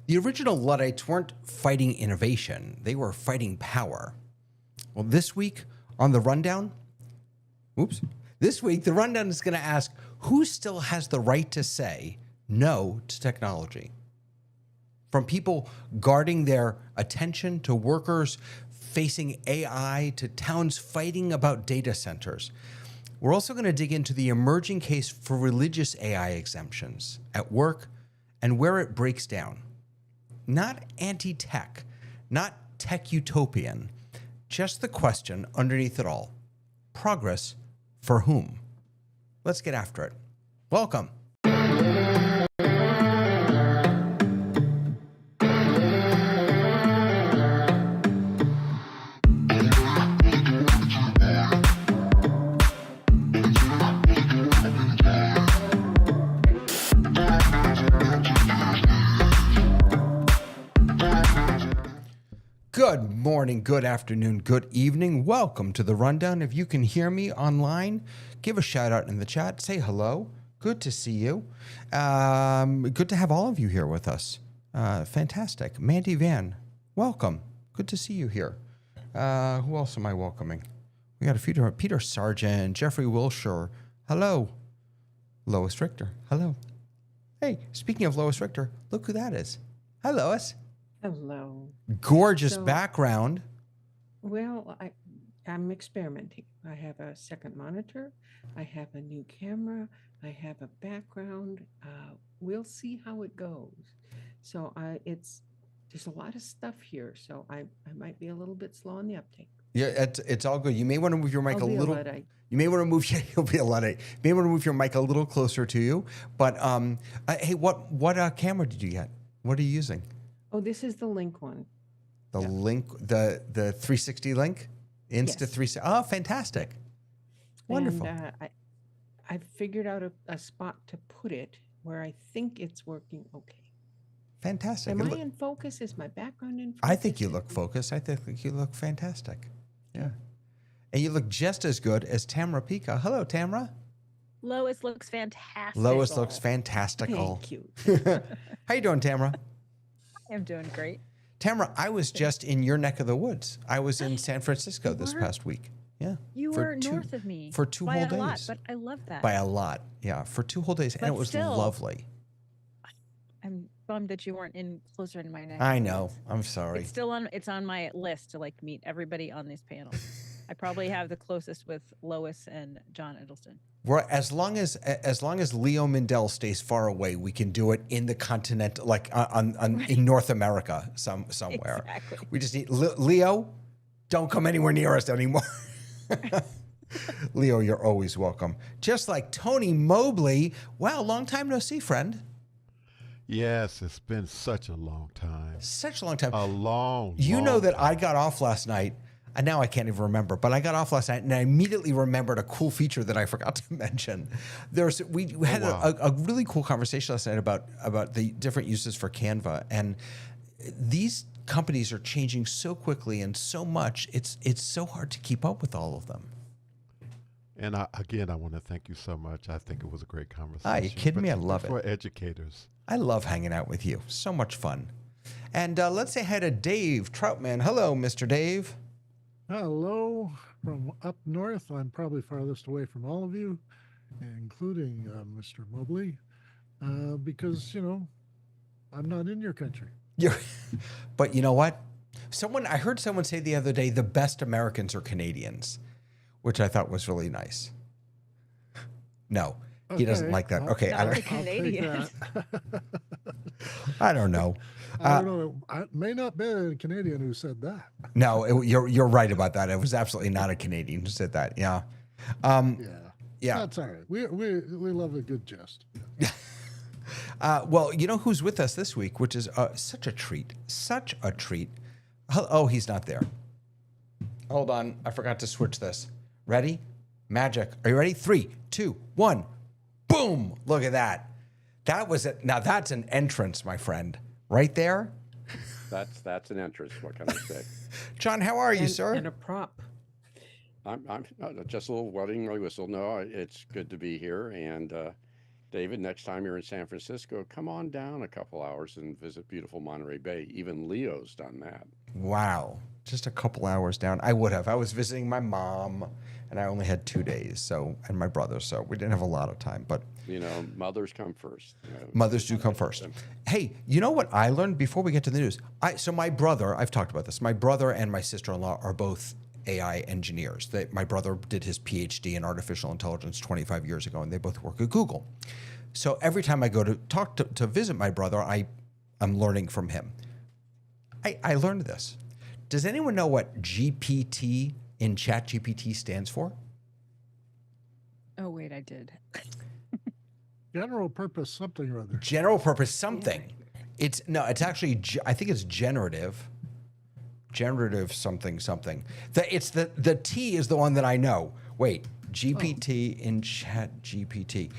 The original Luddites weren't fighting innovation. They were fighting power. Well, this week on the rundown, this week the rundown is going to ask who still has the right to say no to technology. From people guarding their attention to workers facing AI to towns fighting about data centers. We're also going to dig into the emerging case for religious AI exemptions at work and where it breaks down. Not anti-tech, not tech-utopian, just the question underneath it all. Progress for whom? Let's get after it. Welcome. Good morning, good afternoon, good evening. Welcome to the rundown. If you can hear me online, give a shout out in the chat. Say hello. Good to see you. Good to have all of you here with us. Fantastic. Mandy Van, welcome. Good to see you here. Who else am I welcoming? We got a few different. Peter Sargent, Jeffrey Wilshire. Hello. Lois Richter. Hello. Hey, speaking of Lois Richter, look who that is. Hi, Lois. Hello. Gorgeous background. Well, I'm experimenting. I have a second monitor. I have a new camera. I have a background. We'll see how it goes. So there's a lot of stuff here. So I might be a little bit slow on the uptake. Yeah, it's all good. You may want to move your mic a little. You may want to move. You'll be a Luddite. You may want to move your mic a little closer to you. But hey, what camera did you get? What are you using? Oh, this is the Link one. The Link, the 360 Link, Insta 360. Oh, fantastic! Wonderful. And I figured out a spot to put it where I think it's working okay. Fantastic. Am I in focus? Is my background in focus? I think you look focused. I think you look fantastic. Yeah. And you look just as good as Tamara Pika. Hello, Tamara. Lois looks fantastic. Lois looks fantastical. Thank you. How you doing, Tamara? I'm doing great. Tamara, I was just in your neck of the woods. I was in San Francisco this past week. Yeah. You were north of me. For 2 whole days. By a lot, but I love that. By a lot, yeah. For 2 whole days, and it was lovely. I'm bummed that you weren't closer in my neck. I know. I'm sorry. It's still on my list to meet everybody on this panel. I probably have the closest with Lois and John Edelson. Well, as long as Leo Mindell stays far away, we can do it in the continent, in North America, somewhere. Exactly. We just need Leo. Don't come anywhere near us anymore. Leo, you're always welcome. Just like Tony Mobley. Wow, long time no see, friend. Yes, it's been such a long time. Such a long time. A long. You know that time. I got off last night. And now I can't even remember, but I got off last night and I immediately remembered a cool feature that I forgot to mention. We had a really cool conversation last night about the different uses for Canva, and these companies are changing so quickly and so much. It's so hard to keep up with all of them. And I want to thank you so much. I think it was a great conversation. Are you kidding me? I love it. For educators. I love hanging out with you. So much fun. And let's say hi to Dave Troutman. Hello, Mr. Dave. Hello from up north. I'm probably farthest away from all of you, including Mr. Mobley, because, I'm not in your country. But you know what? I heard someone say the other day, the best Americans are Canadians, which I thought was really nice. No, he doesn't like that. Okay. Not the Canadians. I don't know. I don't know. It may not be a Canadian who said that. No, you're right about that. It was absolutely not a Canadian who said that. Yeah. Yeah. That's all right. We love a good jest. Well, you know who's with us this week, which is such a treat. Such a treat. Oh, he's not there. Hold on. I forgot to switch this. Ready? Magic. Are you ready? 3, 2, 1. Boom. Look at that. That was it. Now that's an entrance, my friend. Right there. That's an entrance. What can I say? John, how are you, sir? And a prop. I'm just a little wetting my whistle. No, it's good to be here and David, next time you're in San Francisco, come on down a couple hours and visit beautiful Monterey Bay. Even Leo's done that. Wow. Just a couple hours down. I would have. I was visiting my mom, and I only had 2 days, and my brother, so we didn't have a lot of time. But You know, mothers come first. You know. mothers do come first. Hey, you know what I learned before we get to the news? So my brother, I've talked about this. My brother and my sister-in-law are both AI engineers. My brother did his PhD in artificial intelligence 25 years ago, and they both work at Google. So every time I go to talk to visit my brother, I'm learning from him. I learned this. Does anyone know what GPT in ChatGPT stands for? Oh, wait, I did. General purpose something or other. General purpose something. It's actually, I think it's generative. Generative something. The T is the one that I know. Wait, GPT in ChatGPT.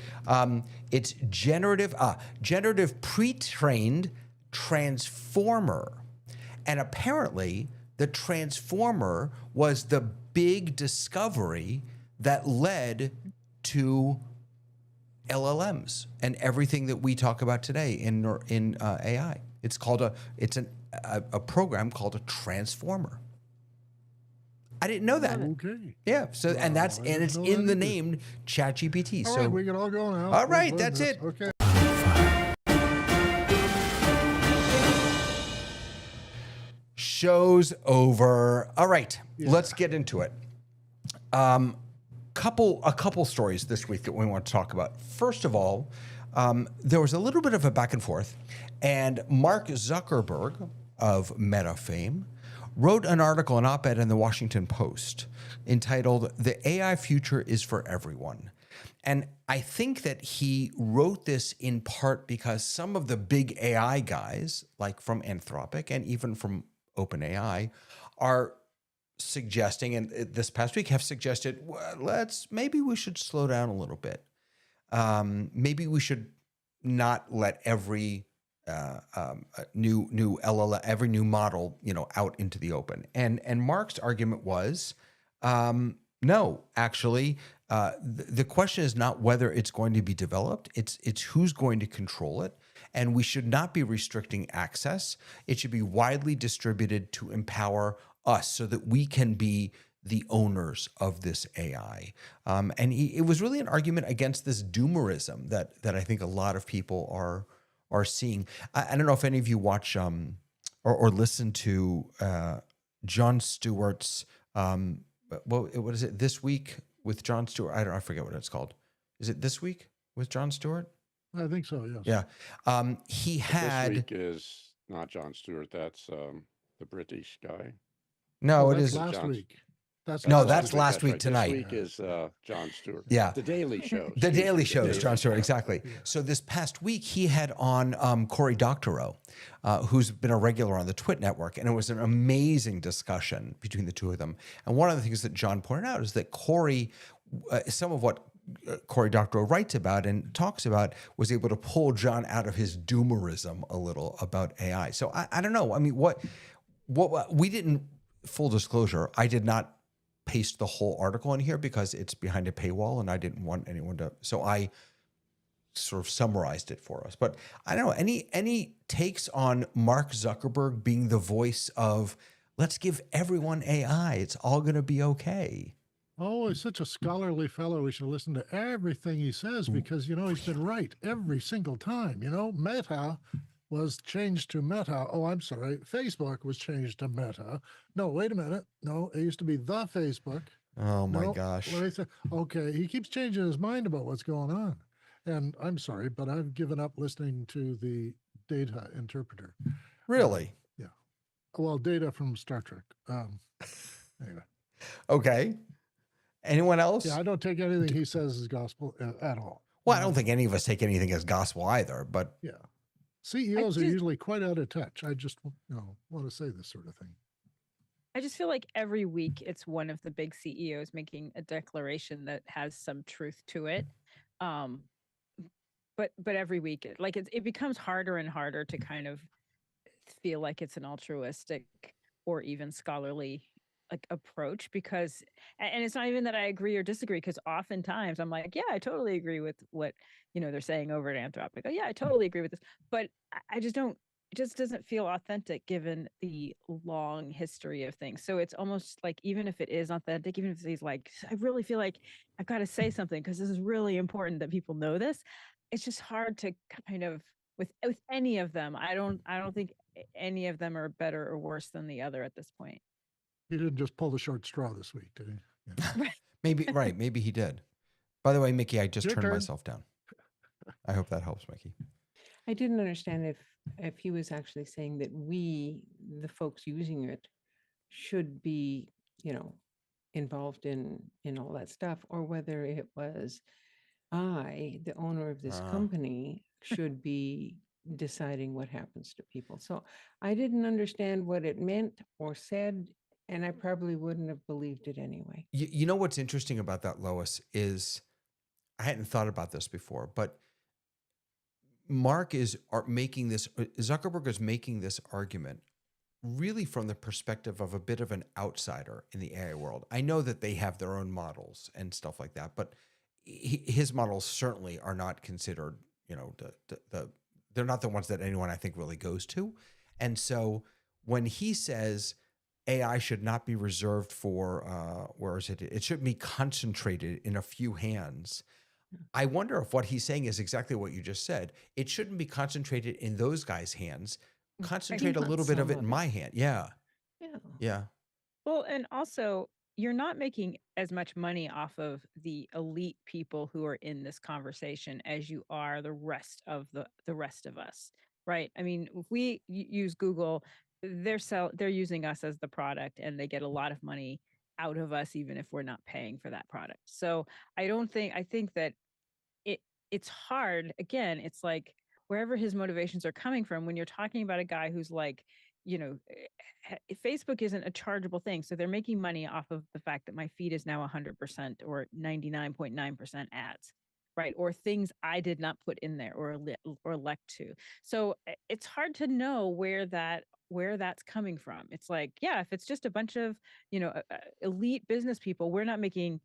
It's generative pre-trained transformer. And apparently the transformer was the big discovery that led to LLMs and everything that we talk about today in AI. It's called a program called a transformer. I didn't know that. Okay. Yeah. So Wow, it's I didn't know in that the either. name ChatGPT. All So right, we can all go now. all We've right, learned that's this. it. Okay. show's over. All right, Yeah. let's get into it. A couple stories this week that we want to talk about. First of all, there was a little bit of a back and forth, and Mark Zuckerberg of Meta fame wrote an article, an op-ed in the Washington Post entitled "The AI Future is for Everyone." And I think that he wrote this in part because some of the big AI guys, like from Anthropic and even from OpenAI, are suggesting, and this past week have suggested, well, maybe we should slow down a little bit. Maybe we should not let every new LLM, every new model, out into the open. And Mark's argument was, no, actually, the question is not whether it's going to be developed. It's who's going to control it. And we should not be restricting access. It should be widely distributed to empower us so that we can be the owners of this AI. And it was really an argument against this doomerism that I think a lot of people are seeing. I don't know if any of you watch or listen to Jon Stewart's, what is it, This Week with Jon Stewart? I forget what it's called. Is it This Week with Jon Stewart? I think so, yes. Yeah. He had... This week is not Jon Stewart. That's the British guy. No, it That's is... last week. That's last week right. tonight. This week is Jon Stewart. Yeah. The Daily Show. The Daily Show is Jon Stewart, Show. exactly. Yeah. So this past week, he had on Cory Doctorow, who's been a regular on the Twit Network, and it was an amazing discussion between the two of them. And one of the things that John pointed out is that Cory, some of what Cory Doctorow writes about and talks about, was able to pull John out of his doomerism a little about AI. So I don't know. I mean, what we didn't, full disclosure, I did not paste the whole article in here because it's behind a paywall and I didn't want anyone to, so I sort of summarized it for us. But I don't know, any takes on Mark Zuckerberg being the voice of, let's give everyone AI, it's all going to be okay? Oh, he's such a scholarly fellow. We should listen to everything he says because, he's been right every single time. Meta was changed to Meta. Oh, I'm sorry. Facebook was changed to Meta. No, wait a minute. No, it used to be the Facebook. Oh my No, gosh. what did I say? Okay, he keeps changing his mind about what's going on. And I'm sorry, but I've given up listening to the data interpreter. Really? Yeah. Well, data from Star Trek. Anyway. Okay. Anyone else? Yeah, I don't take anything he says as gospel at all. Well, I don't think any of us take anything as gospel either, but Yeah. CEOs are just- usually quite out of touch. I just want to say this sort of thing. I just feel like every week it's one of the big CEOs making a declaration that has some truth to it. But every week, it becomes harder and harder to kind of feel like it's an altruistic or even scholarly like approach, because and it's not even that I agree or disagree, because oftentimes I'm like, yeah, I totally agree with what they're saying over at Anthropic. Oh yeah, I totally agree with this, but I just don't. It just doesn't feel authentic given the long history of things. So it's almost like, even if it is authentic, even if he's like, I really feel like I've got to say something because this is really important that people know this. It's just hard to kind of with any of them. I don't think any of them are better or worse than the other at this point. He didn't just pull the short straw this week, did he? Yeah. Maybe, right. Maybe he did. By the way, Mickey, I just Your turned turn. myself down. I hope that helps, Mickey. I didn't understand if he was actually saying that we, the folks using it, should be, involved in all that stuff, or whether it was I, the owner of this Ah. company, should be deciding what happens to people. So I didn't understand what it meant or said, and I probably wouldn't have believed it anyway. You know what's interesting about that, Lois, is I hadn't thought about this before, but Mark is making this, Zuckerberg is making this argument really from the perspective of a bit of an outsider in the AI world. I know that they have their own models and stuff like that, but his models certainly are not considered, they're not the ones that anyone I think really goes to. And so when he says AI should not be reserved for, where is it? It should be concentrated in a few hands. I wonder if what he's saying is exactly what you just said. It shouldn't be concentrated in those guys' hands. Concentrate a not little bit of some it in my hand. Yeah. Yeah. Yeah. Well, and also, you're not making as much money off of the elite people who are in this conversation as you are the rest of the rest of us, right? I mean, if we use Google, they're using us as the product, and they get a lot of money out of us even if we're not paying for that product. So I think that it's hard. Again, it's like, wherever his motivations are coming from, when you're talking about a guy who's like, Facebook isn't a chargeable thing, so they're making money off of the fact that my feed is now 100% or 99.9% ads, right? Or things I did not put in there or elect to. So it's hard to know where that's coming from. It's like, yeah, if it's just a bunch of elite business people, we're not making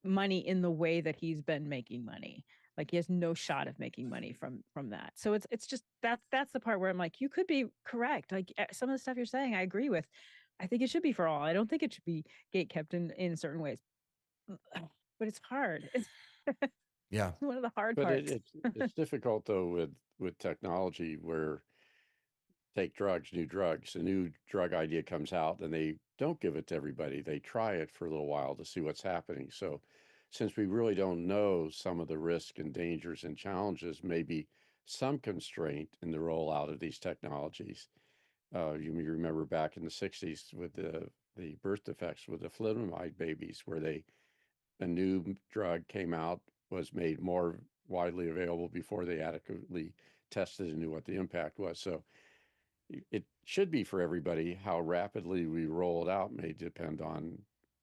money in the way that he's been making money. Like, he has no shot of making money from that. So it's just that's the part where I'm like, you could be correct. Like, some of the stuff you're saying, I agree with. I think it should be for all. I don't think it should be gate kept in certain ways. But it's hard. It's Yeah. one of the hard But parts. it's difficult though with technology, where take drugs, new drugs, a new drug idea comes out and they don't give it to everybody. They try it for a little while to see what's happening. So since we really don't know some of the risk and dangers and challenges, maybe some constraint in the rollout of these technologies. You may remember back in the 60s with the birth defects with the thalidomide babies, where a new drug came out, was made more widely available before they adequately tested and knew what the impact was. So it should be for everybody. How rapidly we roll it out may depend on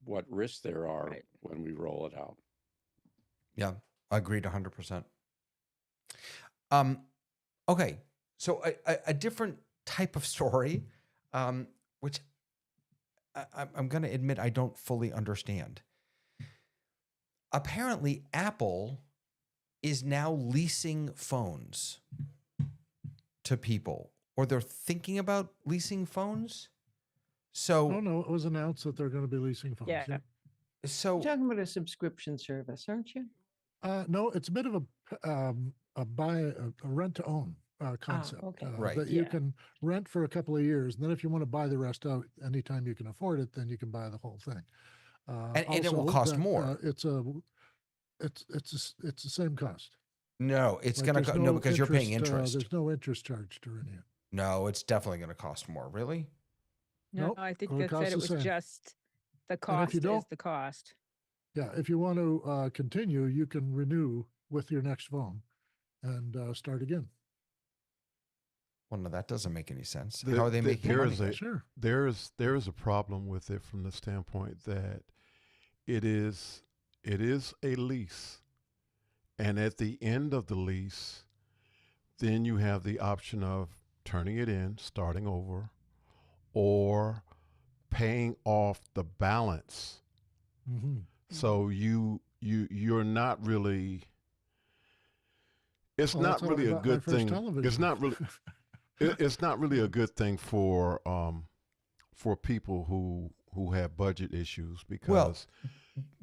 what risks there are Right. when we roll it out. Yeah. Agreed 100%. Okay. So a different type of story, which I'm going to admit I don't fully understand. Apparently, Apple is now leasing phones to people, or they're thinking about leasing phones. So, Oh no, it was announced that they're going to be leasing phones. Yeah. Yeah. so You're talking about a subscription service, aren't you? No, it's a bit of a rent to own concept okay. Right. that you Yeah. can rent for a couple of years, and then if you want to buy the rest out anytime you can afford it, then you can buy the whole thing. And it will Also, cost that, more. It's the same cost. no, it's Like, going there's to no, because you're paying interest. There's no interest charge to renew. No, it's definitely going to cost more. Really? No, Nope, I think it'll they cost said it the was same. just the And if cost you is don't- the cost. Yeah, if you want to continue, you can renew with your next phone and start again. Well, no, that doesn't make any sense. The- How are they the- making there money? is a- Sure. there is a problem with it from the standpoint that it is a lease, and at the end of the lease, then you have the option of turning it in, starting over, or paying off the balance. Mm-hmm. So you're not really. It's Well, not that's how I really a got my good first thing. television. It's not really. It's not really a good thing for people who have budget issues, because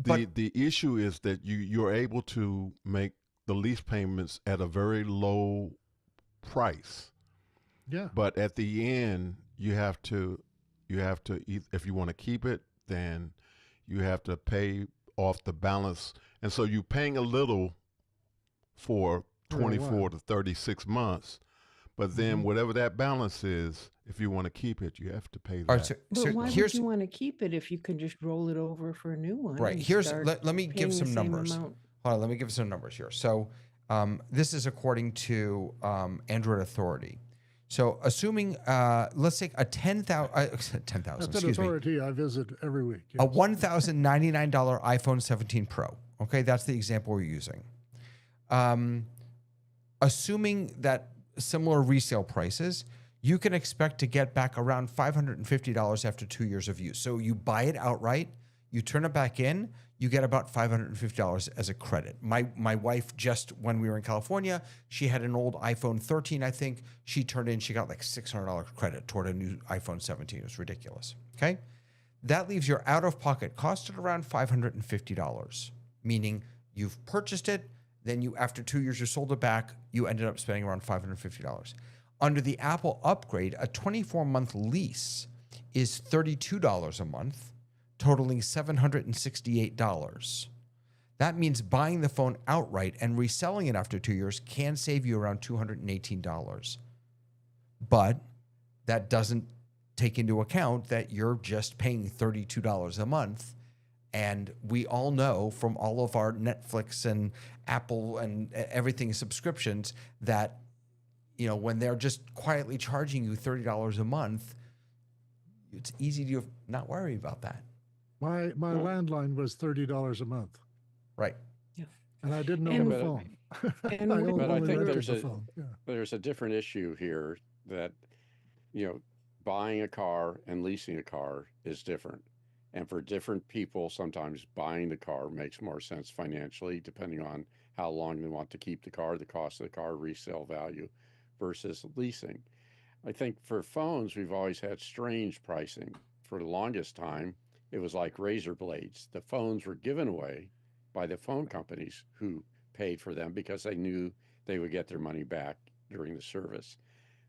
the issue is that you're able to make the lease payments at a very low price, Yeah. but at the end you have to if you want to keep it, then you have to pay off the balance, and so you're paying a little for For a 24 while. to 36 months, but then Mhm. whatever that balance is, if you want to keep it, you have to pay that. All right, But so why would here's you want to keep it if you could just roll it over for a new one? right. and Here's start let me give paying the some same numbers. amount? Hold on, let me give some numbers here. So this is according to Android Authority. So assuming, let's take a 10,000, That's an excuse me, authority I visit every week. a Yes. $1,099 iPhone 17 Pro. Okay, that's the example we're using. Assuming that similar resale prices, you can expect to get back around $550 after 2 years of use. So you buy it outright, you turn it back in, you get about $550 as a credit. My wife, just when we were in California, she had an old iPhone 13, I think. She turned in, she got like $600 credit toward a new iPhone 17. It was ridiculous. Okay? That leaves your out-of-pocket cost at around $550, meaning you've purchased it, then you, after 2 years, you sold it back, you ended up spending around $550. Under the Apple upgrade, a 24-month lease is $32 a month, totaling $768. That means buying the phone outright and reselling it after 2 years can save you around $218. But that doesn't take into account that you're just paying $32 a month. And we all know from all of our Netflix and Apple and everything subscriptions that, you know, when they're just quietly charging you $30 a month, it's easy to not worry about that. My landline was $30 a month, Right. and I didn't And- own but- a phone. and I with only But I think rented there's the a- phone. Yeah. There's a different issue here that, buying a car and leasing a car is different. And for different people, sometimes buying the car makes more sense financially, depending on how long they want to keep the car, the cost of the car, resale value versus leasing. I think for phones, we've always had strange pricing. For the longest time, it was like razor blades. The phones were given away by the phone companies who paid for them because they knew they would get their money back during the service.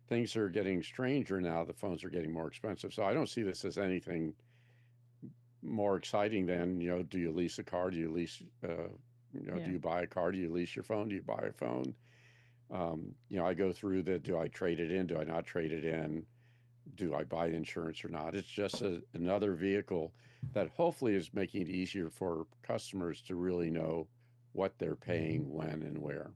Things are getting stranger now. The phones are getting more expensive. So I don't see this as anything more exciting than, do you lease a car? Do you lease, do you buy a car? Do you lease your phone? Do you buy a phone? I go through do I trade it in? Do I not trade it in? Do I buy insurance or not? It's just another vehicle that hopefully is making it easier for customers to really know what they're paying, when, and where.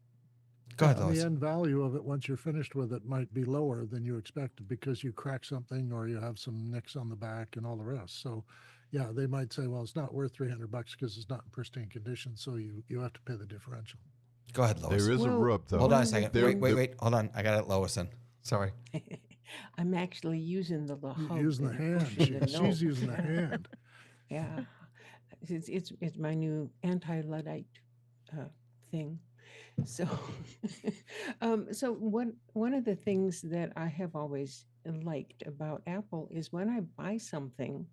Go ahead, And Lois. the end value of it, once you're finished with it, might be lower than you expected because you crack something or you have some nicks on the back and all the rest. So, yeah, they might say, well, it's not worth $300 because it's not in pristine condition. So you have to pay the differential. Go ahead, Lois. There is a Well, rub, though. Hold on a One of the second. There- Wait. Hold on. I got it, Lois in. Sorry. I'm actually using the hub Using the and hand. pushing the She's note. using the hand. Yeah, it's my new anti-Luddite thing. So, so one of the things that I have always liked about Apple is when I buy something,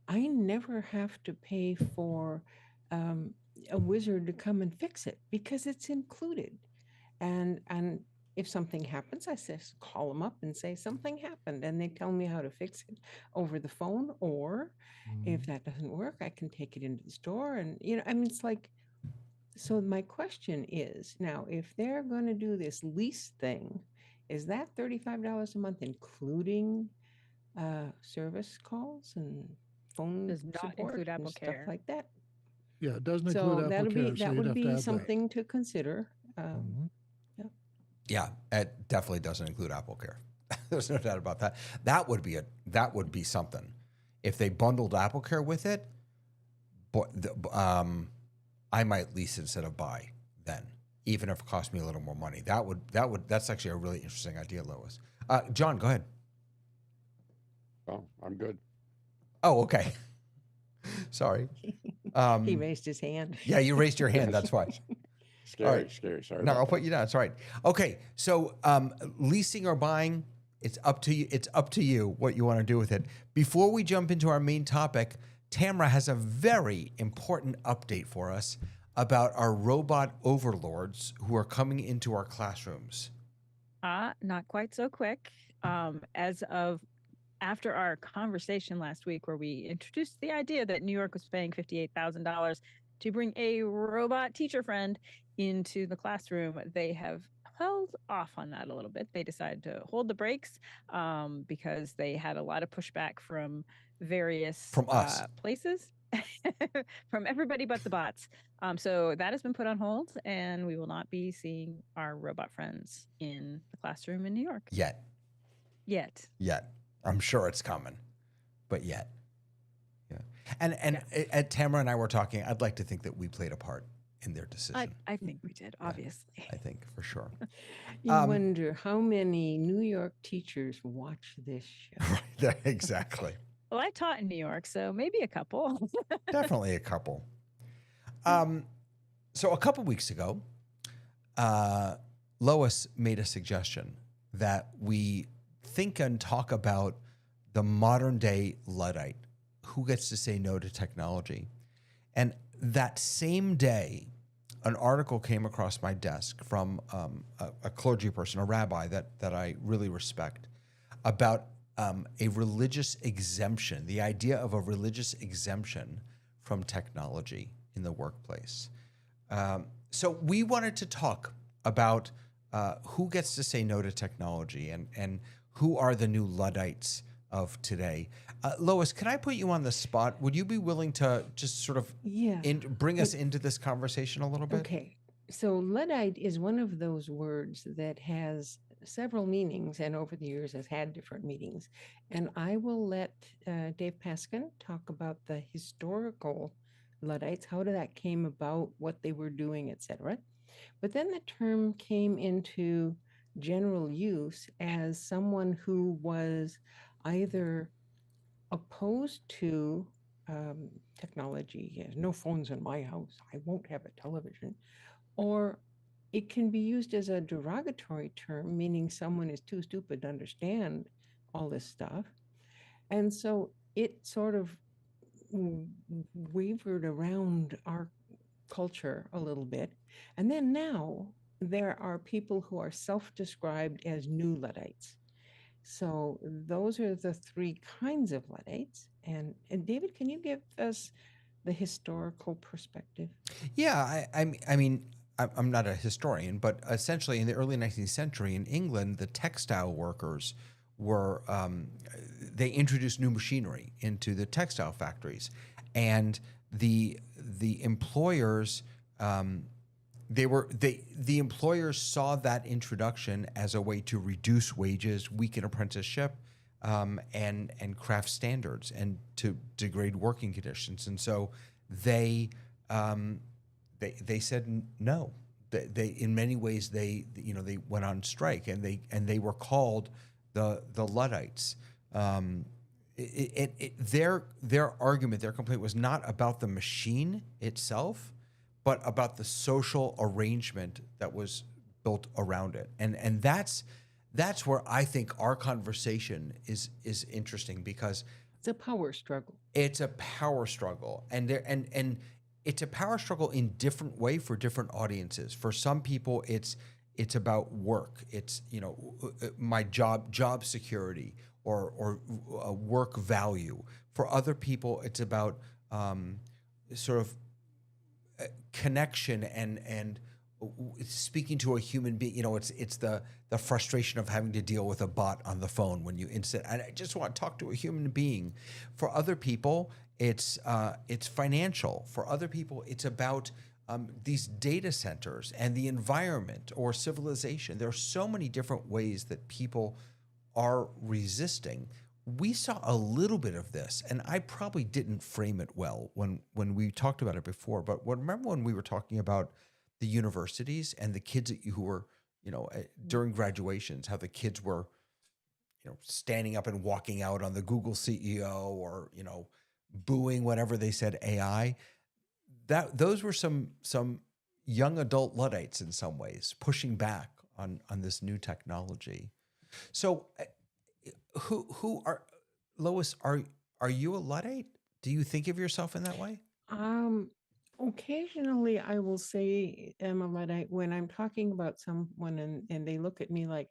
I never have to pay for a wizard to come and fix it because it's included. And if something happens, I just call them up and say something happened, and they tell me how to fix it over the phone. Or if that doesn't work, I can take it into the store. And it's like, so my question is now, if they're going to do this lease thing, is that $35 a month including service calls and phone Does not support include and Apple stuff Care. like that? Yeah, it doesn't So include Apple Care, so that you'd would have to be add something to consider. Mhm. Yeah, it definitely doesn't include Apple Care. There's no doubt about that. That would be something. If they bundled Apple Care with it, but I might lease instead of buy then, even if it cost me a little more money. That's actually a really interesting idea, Lois. John, go ahead. Oh, I'm good. Oh, okay. Sorry. He raised his hand. Yeah, you raised your hand. That's why. Scary, right. scary. Sorry No, about I'll that. put you down. It's all right. Okay. So leasing or buying, it's up to you. It's up to you what you want to do with it. Before we jump into our main topic, Tamara has a very important update for us about our robot overlords who are coming into our classrooms. Not quite so quick. As of after our conversation last week, where we introduced the idea that New York was paying $58,000 to bring a robot teacher friend into the classroom, they have held off on that a little bit. They decided to hold the brakes because they had a lot of pushback from various From us. places, from everybody but the bots. So that has been put on hold, and we will not be seeing our robot friends in the classroom in New York Yet. I'm sure it's coming, but yet. Yeah. And Tamara and I were talking, I'd like to think that we played a part in their decision. I think we did, obviously. I think for sure. You wonder how many New York teachers watch this show. Right. Exactly. Well, I taught in New York, so maybe a couple. Definitely a couple. So a couple weeks ago, Lois made a suggestion that we think and talk about the modern day Luddite, who gets to say no to technology. And that same day, an article came across my desk from a clergy person, a rabbi that I really respect, about a religious exemption, the idea of a religious exemption from technology in the workplace. So we wanted to talk about who gets to say no to technology and who are the new Luddites of today. Lois, can I put you on the spot? Would you be willing to just sort of bring us into this conversation a little bit? Okay. So Luddite is one of those words that has several meanings and over the years has had different meanings. And I will let Dave Paskin talk about the historical Luddites, how that came about, what they were doing, etc. But then the term came into general use as someone who was either opposed to technology, no phones in my house, I won't have a television, or it can be used as a derogatory term, meaning someone is too stupid to understand all this stuff. And so it sort of wavered around our culture a little bit. And then now there are people who are self-described as new Luddites. So those are the three kinds of Luddites. And David, can you give us the historical perspective? Yeah, I mean, I'm not a historian, but essentially in the early 19th century in England, the textile workers were, they introduced new machinery into the textile factories. And the employers, the employers saw that introduction as a way to reduce wages, weaken apprenticeship, and craft standards, and to degrade working conditions. And so they said no. They in many ways they went on strike, and they were called the Luddites. Their argument, their complaint was not about the machine itself, but about the social arrangement that was built around it. And that's where I think our conversation is interesting, because it's a power struggle. It's a power struggle, and it's a power struggle in different way for different audiences. For some people, it's about work. It's my job security or work value. For other people, it's about sort of connection and speaking to a human being. It's the frustration of having to deal with a bot on the phone when you I just want to talk to a human being. For other people, it's financial. For other people, it's about these data centers and the environment or civilization. There are so many different ways that people are resisting. We saw a little bit of this, and I probably didn't frame it well when we talked about it before. But remember when we were talking about the universities and the kids who were, during graduations, how the kids were, standing up and walking out on the Google CEO, or, booing whatever they said AI. Those were some young adult Luddites in some ways, pushing back on this new technology. So who are, Lois, are you a Luddite? Do you think of yourself in that way? Occasionally I will say I'm a Luddite when I'm talking about someone and they look at me like,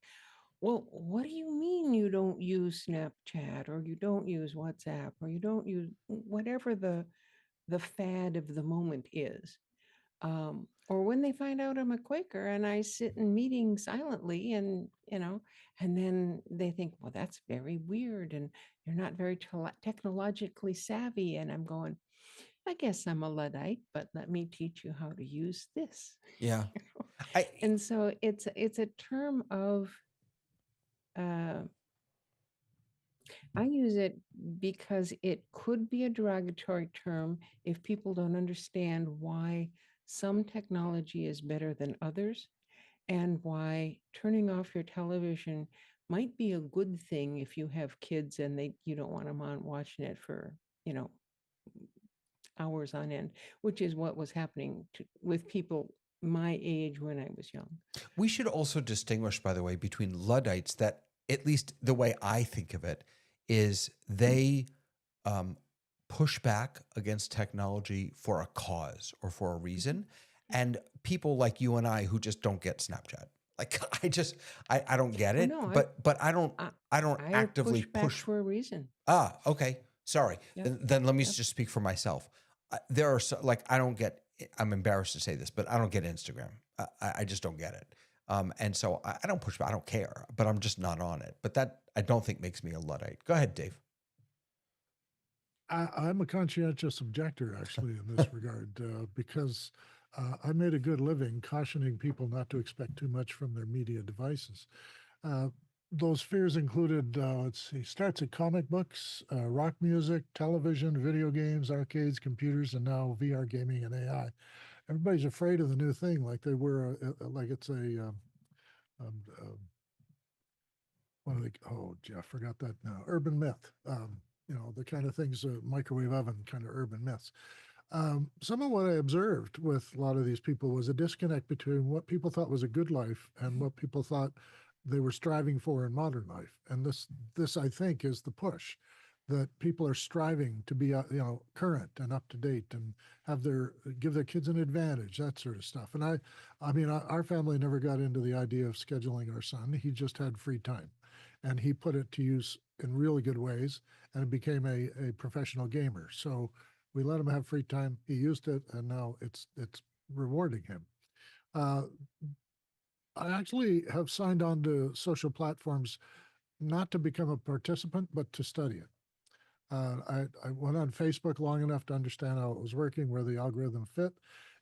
well, what do you mean you don't use Snapchat, or you don't use WhatsApp, or you don't use whatever the fad of the moment is? Or when they find out I'm a Quaker and I sit in meetings silently, and and then they think, well, that's very weird, and you're not very technologically savvy. And I'm going, I guess I'm a Luddite, but let me teach you how to use this. Yeah. And so it's a term of, I use it because it could be a derogatory term if people don't understand why some technology is better than others, and why turning off your television might be a good thing if you have kids and you don't want them on watching it for, hours on end, which is what was happening with people my age when I was young. We should also distinguish, by the way, between Luddites that, at least the way I think of it, is they push back against technology for a cause or for a reason, and people like you and I who just don't get Snapchat. Like I don't get it, no, but I don't I actively push back for a reason. Okay, sorry. Yep. Then let me just speak for myself. There are I don't get. I'm embarrassed to say this, but I don't get Instagram. I just don't get it. And so I don't push back. I don't care, but I'm just not on it. But that, I don't think, makes me a Luddite. Go ahead, Dave. I'm a conscientious objector, actually, in this regard, because I made a good living cautioning people not to expect too much from their media devices. Those fears included, starts at comic books, rock music, television, video games, arcades, computers, and now VR gaming and AI. Everybody's afraid of the new thing, like they were, like it's a, what are they? Oh, gee, I forgot that now. Urban myth. The kind of things, microwave oven kind of urban myths. Some of what I observed with a lot of these people was a disconnect between what people thought was a good life and what people thought they were striving for in modern life. And this I think is the push, that people are striving to be, current and up to date, and give their kids an advantage, that sort of stuff. And I mean, our family never got into the idea of scheduling our son. He just had free time, and he put it to use in really good ways, and it became a professional gamer. So we let him have free time. He used it, and now it's rewarding him. I actually have signed on to social platforms not to become a participant, but to study it. I went on Facebook long enough to understand how it was working, where the algorithm fit,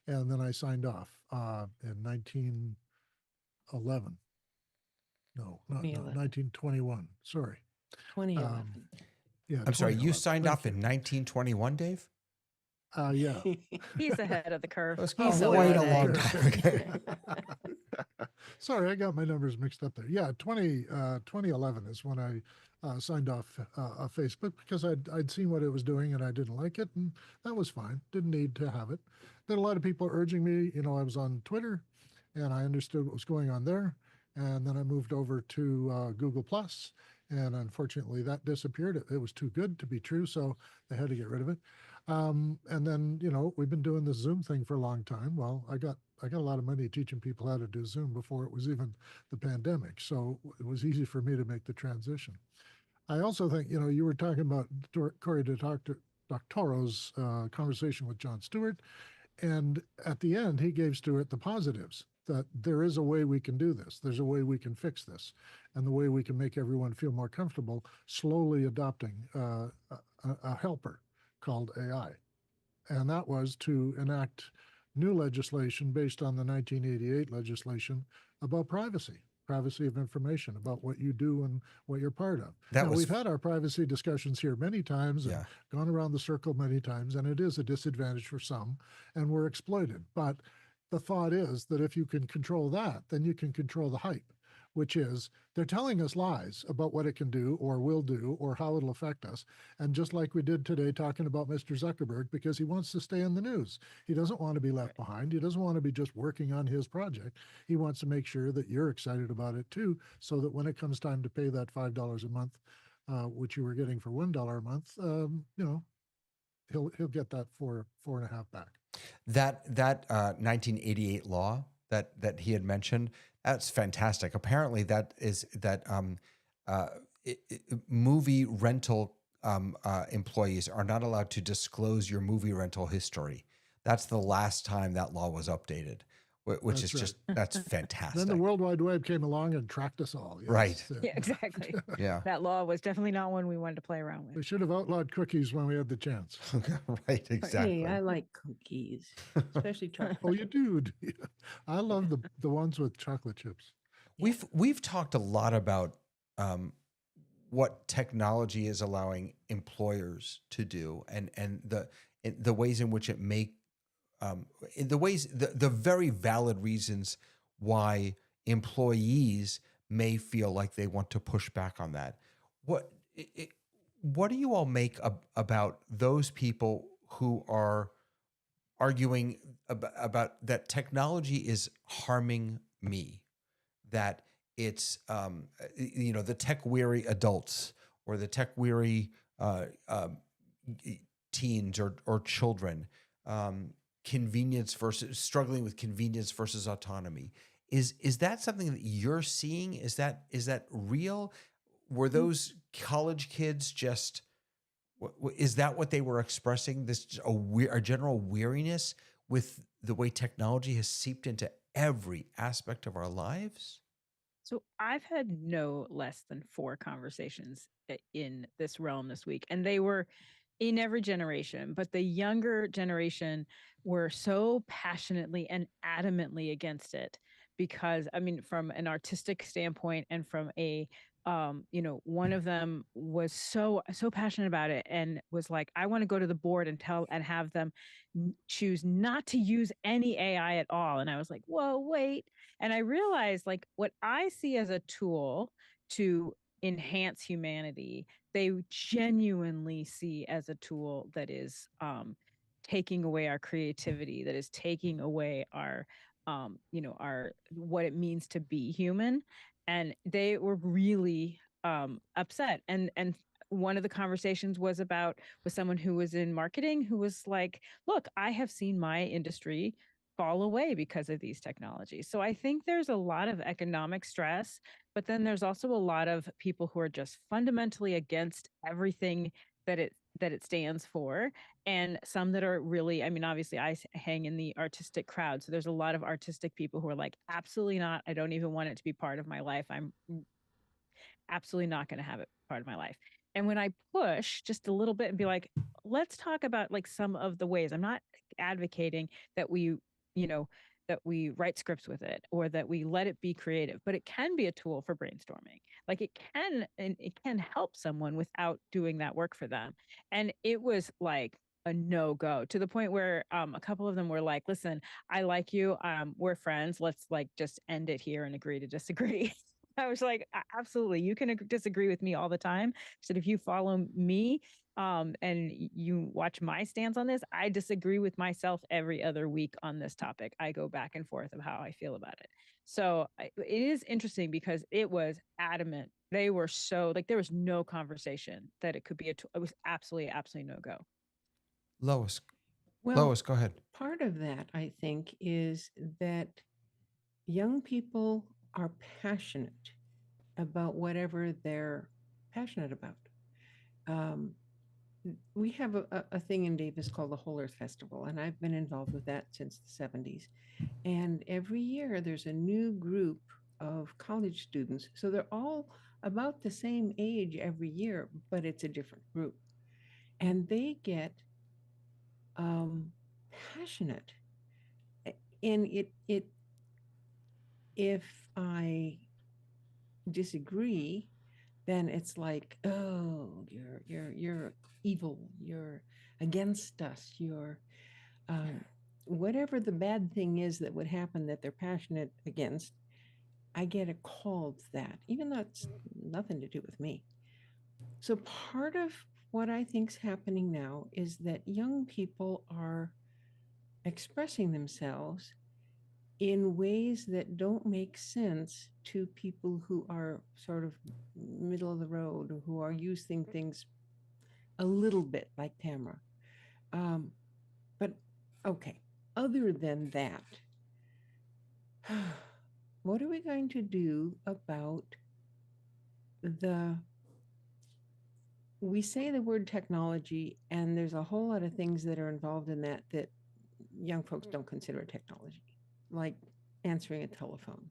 and then I signed off in 1911. No, not 1921. Sorry. 2011. Yeah. I'm sorry, you 2011. signed off in 1921, Dave? Yeah. He's ahead of the curve. That's He's so quite a ahead. long time ago. Sorry, I got my numbers mixed up there. Yeah, 2011 is when I signed off Facebook, because I'd seen what it was doing and I didn't like it, and that was fine. Didn't need to have it. Then a lot of people urging me, I was on Twitter, and I understood what was going on there. And then I moved over to Google Plus, and unfortunately that disappeared. It was too good to be true, so they had to get rid of it. And then, we've been doing this Zoom thing for a long time. Well, I got a lot of money teaching people how to do Zoom before it was even the pandemic. So it was easy for me to make the transition. I also think, you were talking about Cory Doctorow's conversation with Jon Stewart. And at the end, he gave Stewart the positives, that there is a way we can do this. There's a way we can fix this. And the way we can make everyone feel more comfortable, slowly adopting a helper called AI. And that was to enact new legislation based on the 1988 legislation about privacy of information, about what you do and what you're part of. We've had our privacy discussions here many times, and gone around the circle many times, and it is a disadvantage for some, and we're exploited. But the thought is that if you can control that, then you can control the hype. which is they're telling us lies about what it can do or will do or how it'll affect us. And just like we did today talking about Mr. Zuckerberg, because he wants to stay in the news. He doesn't want to be left behind. He doesn't want to be just working on his project. He wants to make sure that you're excited about it too, so that when it comes time to pay that $5 a month, which you were getting for $1 a month, he'll get that for 4.5 back. That 1988 law that he had mentioned, that's fantastic. Apparently, movie rental employees are not allowed to disclose your movie rental history. That's the last time that law was updated, which That's is just that's fantastic. Then the World Wide Web came along and tracked us all. Yes. Right. Yeah, exactly. Yeah. That law was definitely not one we wanted to play around with. We should have outlawed cookies when we had the chance. Right. Exactly. Hey, I like cookies, especially chocolate. Oh, you do? I love the ones with chocolate chips. We've talked a lot about what technology is allowing employers to do, and the ways in which it the very valid reasons why employees may feel like they want to push back on that. What do you all make about those people who are arguing about that technology is harming me, that it's the tech weary adults or the tech weary teens or children, struggling with convenience versus autonomy? Is that something that you're seeing? Is that real? Were those college kids just? Is that what they were expressing? A general weariness with the way technology has seeped into every aspect of our lives? So I've had no less than 4 conversations in this realm this week, and they were in every generation, but the younger generation were so passionately and adamantly against it because, I mean, from an artistic standpoint and from a one of them was so passionate about it and was like, I want to go to the board and have them choose not to use any AI at all. And I was like, whoa, wait. And I realized, like, what I see as a tool to enhance humanity, they genuinely see as a tool that is taking away our creativity, that is taking away our our what it means to be human. And they were really upset. And one of the conversations was someone who was in marketing, who was like, look, I have seen my industry fall away because of these technologies. So I think there's a lot of economic stress, but then there's also a lot of people who are just fundamentally against everything that it stands for, and some that are really, I mean, obviously hang in the artistic crowd, so there's a lot of artistic people who are like, absolutely not, I don't even want it to be part of my life, I'm absolutely not going to have it part of my life. And when I push just a little bit and be like, let's talk about like some of the ways, I'm not advocating that that we write scripts with it or that we let it be creative, but it can be a tool for brainstorming. Like it can help someone without doing that work for them. And it was like a no-go, to the point where a couple of them were like, listen, I like you, we're friends, let's like just end it here and agree to disagree. I was like, absolutely, you can disagree with me all the time. I said, if you follow me and you watch my stance on this, I disagree with myself every other week on this topic. I go back and forth of how I feel about it. So it is interesting because it was adamant. They were so, like, there was no conversation that it could be it was absolutely no go. Lois, Well, go ahead. part of that, I think, is that young people are passionate about whatever they're passionate about. We have a thing in Davis called the Whole Earth Festival, and I've been involved with that since the 70s. And every year there's a new group of college students. So they're all about the same age every year, but it's a different group. And they get passionate. And if I disagree, then it's like, oh, you're evil, you're against us, you're whatever the bad thing is that would happen that they're passionate against, I get a call to that, even though it's nothing to do with me. So part of what I think's happening now is that young people are expressing themselves in ways that don't make sense to people who are sort of middle of the road, or who are using things a little bit like Tamara. But okay, other than that, what are we going to do about we say the word technology, and there's a whole lot of things that are involved in that young folks don't consider technology, like answering a telephone.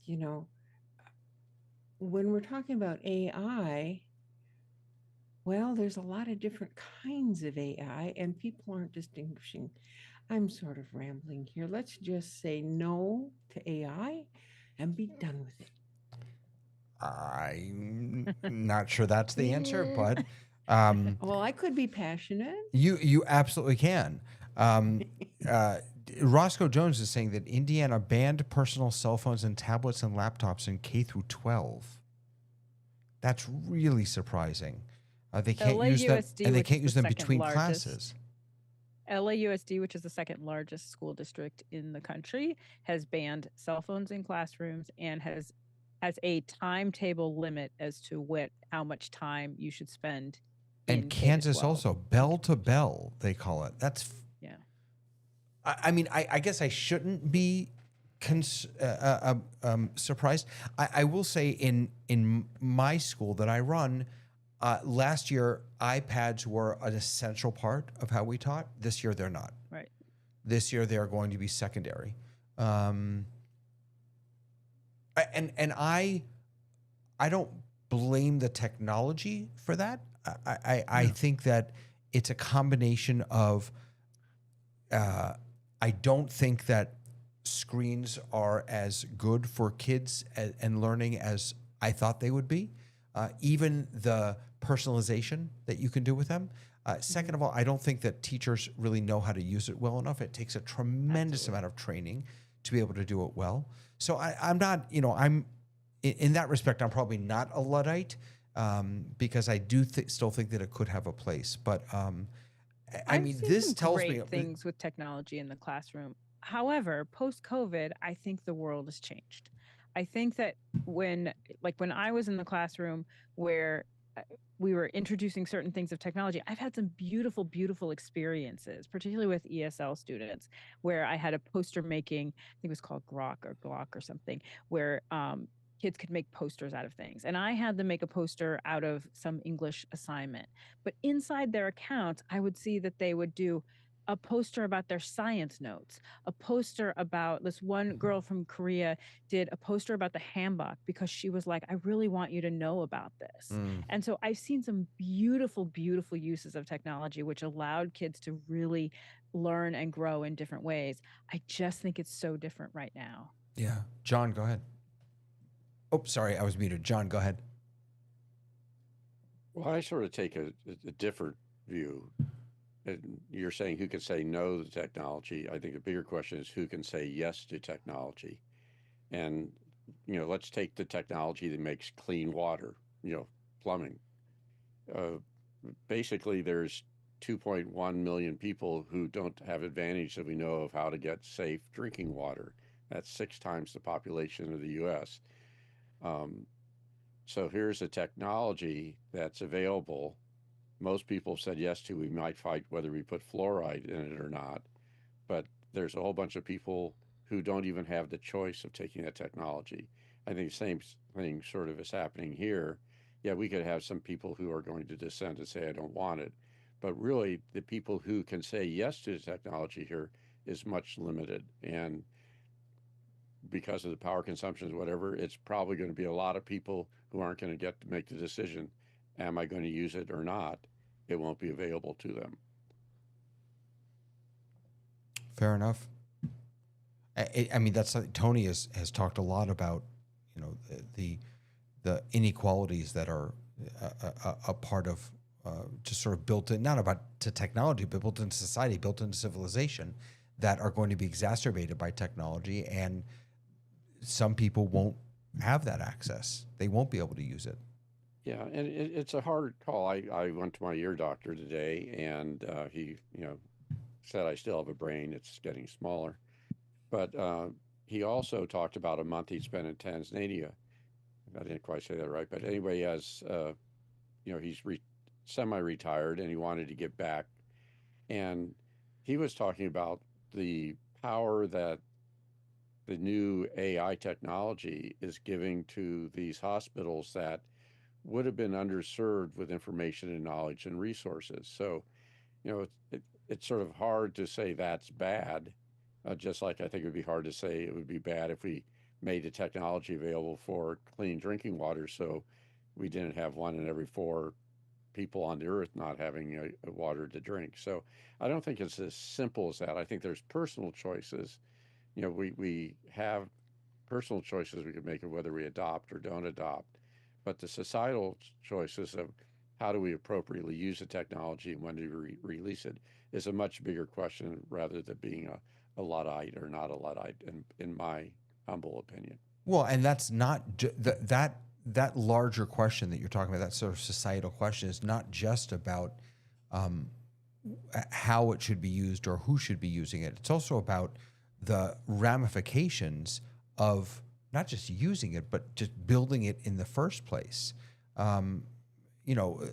You know, when we're talking about AI, well, there's a lot of different kinds of AI, and people aren't distinguishing. I'm sort of rambling here. Let's just say no to AI and be done with it. I'm not sure that's the answer, but Well, I could be passionate. you absolutely can. Roscoe Jones is saying that Indiana banned personal cell phones and tablets and laptops in K through 12. That's really surprising. They can't use them, LAUSD, and they which can't is use the them second between largest. classes. LAUSD, which is the second largest school district in the country, has banned cell phones in classrooms and has a timetable limit as to how much time you should spend. And Kansas also, bell to bell, they call it. That's yeah. I mean, I guess I shouldn't be surprised. I will say in my school that I run, last year iPads were an essential part of how we taught. This year they're not. Right. This year they are going to be secondary. I don't blame the technology for that. I think that it's a combination of. I don't think that screens are as good for kids and learning as I thought they would be. Even the personalization that you can do with them. Second of all, I don't think that teachers really know how to use it well enough. It takes a tremendous amount of training to be able to do it well. So I'm not, I'm in that respect, I'm probably not a Luddite because I do still think that it could have a place. But I mean, this tells me things with technology in the classroom. However, post-COVID, I think the world has changed. I think that when I was in the classroom where we were introducing certain things of technology, I've had some beautiful, beautiful experiences, particularly with ESL students, where I had a poster making, I think it was called Grok or something, where kids could make posters out of things. And I had them make a poster out of some English assignment. But inside their account, I would see that they would do a poster about their science notes, a poster about this one girl from Korea did a poster about the handbook because she was like, I really want you to know about this. And so I've seen some beautiful, beautiful uses of technology, which allowed kids to really learn and grow in different ways. I just think it's so different right now. Yeah. John, go ahead. Oh, sorry, I was muted. John, go ahead. Well, I sort of take a different view. And you're saying who can say no to technology. I think the bigger question is who can say yes to technology. And, let's take the technology that makes clean water, plumbing. Basically, there's 2.1 million people who don't have advantage that we know of how to get safe drinking water. That's 6 times the population of the U.S. So here's a technology that's available. Most people have said yes to. We might fight whether we put fluoride in it or not, but there's a whole bunch of people who don't even have the choice of taking that technology. I think the same thing sort of is happening here. Yeah, we could have some people who are going to dissent and say, I don't want it. But really, the people who can say yes to the technology here is much limited. And because of the power consumptions, whatever, it's probably going to be a lot of people who aren't going to get to make the decision, am I going to use it or not? It won't be available to them. Fair enough. I mean, that's something Tony has talked a lot about, the inequalities that are a part of just sort of built in, not about to technology, but built into society, built into civilization, that are going to be exacerbated by technology. And some people won't have that access. They won't be able to use it. Yeah, and it's a hard call. I went to my ear doctor today, and he, said I still have a brain. It's getting smaller. But he also talked about a month he spent in Tanzania. I didn't quite say that right, but anyway, he's semi-retired and he wanted to get back. And he was talking about the power that the new AI technology is giving to these hospitals that would have been underserved with information and knowledge and resources. So, it's sort of hard to say that's bad, just like I think it would be hard to say it would be bad if we made the technology available for clean drinking water so we didn't have one in every four people on the earth not having a water to drink. So I don't think it's as simple as that. I think there's personal choices. We have personal choices we can make of whether we adopt or don't adopt, but the societal choices of how do we appropriately use the technology and when do we release it is a much bigger question rather than being a Luddite or not a Luddite, in my humble opinion. Well, and that's not that larger question that you're talking about. That sort of societal question is not just about how it should be used or who should be using it. It's also about the ramifications of not just using it, but just building it in the first place.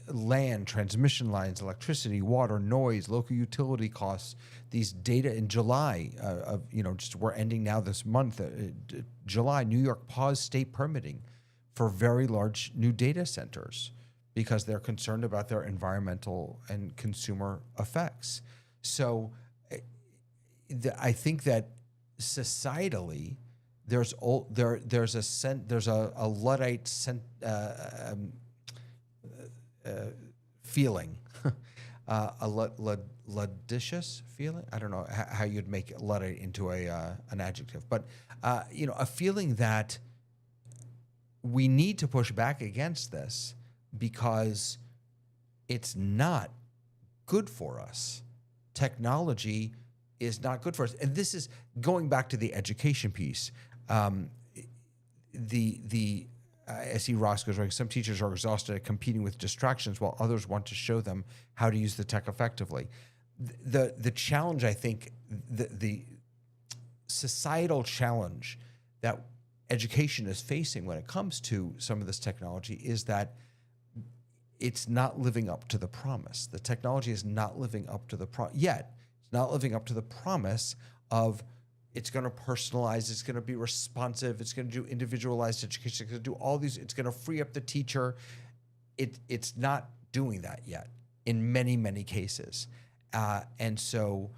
Land, transmission lines, electricity, water, noise, local utility costs, these data in July we're ending now this month, July, New York paused state permitting for very large new data centers because they're concerned about their environmental and consumer effects. So I think that societally, there's a Luddite feeling, a Ludditious feeling. I don't know how you'd make Luddite into an adjective, but a feeling that we need to push back against this because it's not good for us. Technology is not good for us, and this is going back to the education piece. I see Ross goes right. Some teachers are exhausted at competing with distractions, while others want to show them how to use the tech effectively. The challenge, I think, the societal challenge that education is facing when it comes to some of this technology is that it's not living up to the promise. The technology is not living up to the yet. It's not living up to the promise of it's going to personalize, it's going to be responsive, it's going to do individualized education, it's going to do all these, it's going to free up the teacher. It's not doing that yet in many, many cases. And so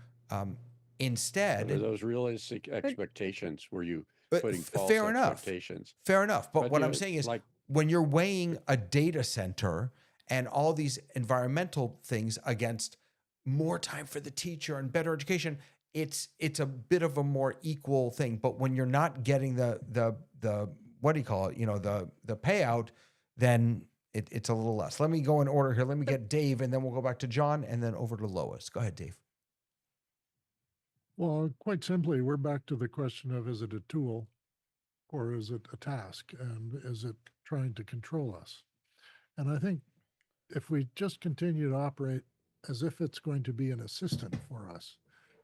instead... Are those realistic expectations? Were you putting false fair expectations? Fair enough. But what I'm saying is when you're weighing a data center and all these environmental things against more time for the teacher and better education, it's a bit of a more equal thing. But when you're not getting the what do you call it? The payout, then it's a little less. Let me go in order here. Let me get Dave, and then we'll go back to John, and then over to Lois. Go ahead, Dave. Well, quite simply, we're back to the question of, is it a tool or is it a task? And is it trying to control us? And I think if we just continue to operate as if it's going to be an assistant for us,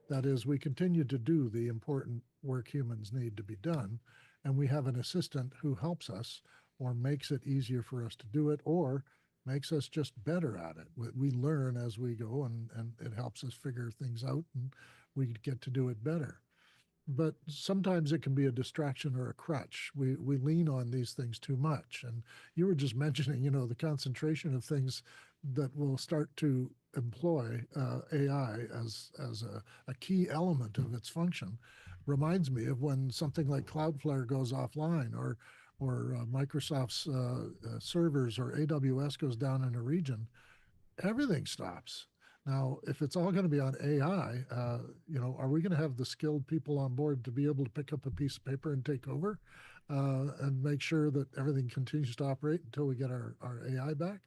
that is, we continue to do the important work humans need to be done, and we have an assistant who helps us or makes it easier for us to do it or makes us just better at it. We learn as we go, and it helps us figure things out, and we get to do it better. But sometimes it can be a distraction or a crutch. We lean on these things too much. And you were just mentioning, the concentration of things that will start to employ AI as a key element of its function reminds me of when something like Cloudflare goes offline or Microsoft's servers or AWS goes down in a region, everything stops. Now, if it's all going to be on AI, are we going to have the skilled people on board to be able to pick up a piece of paper and take over and make sure that everything continues to operate until we get our AI back?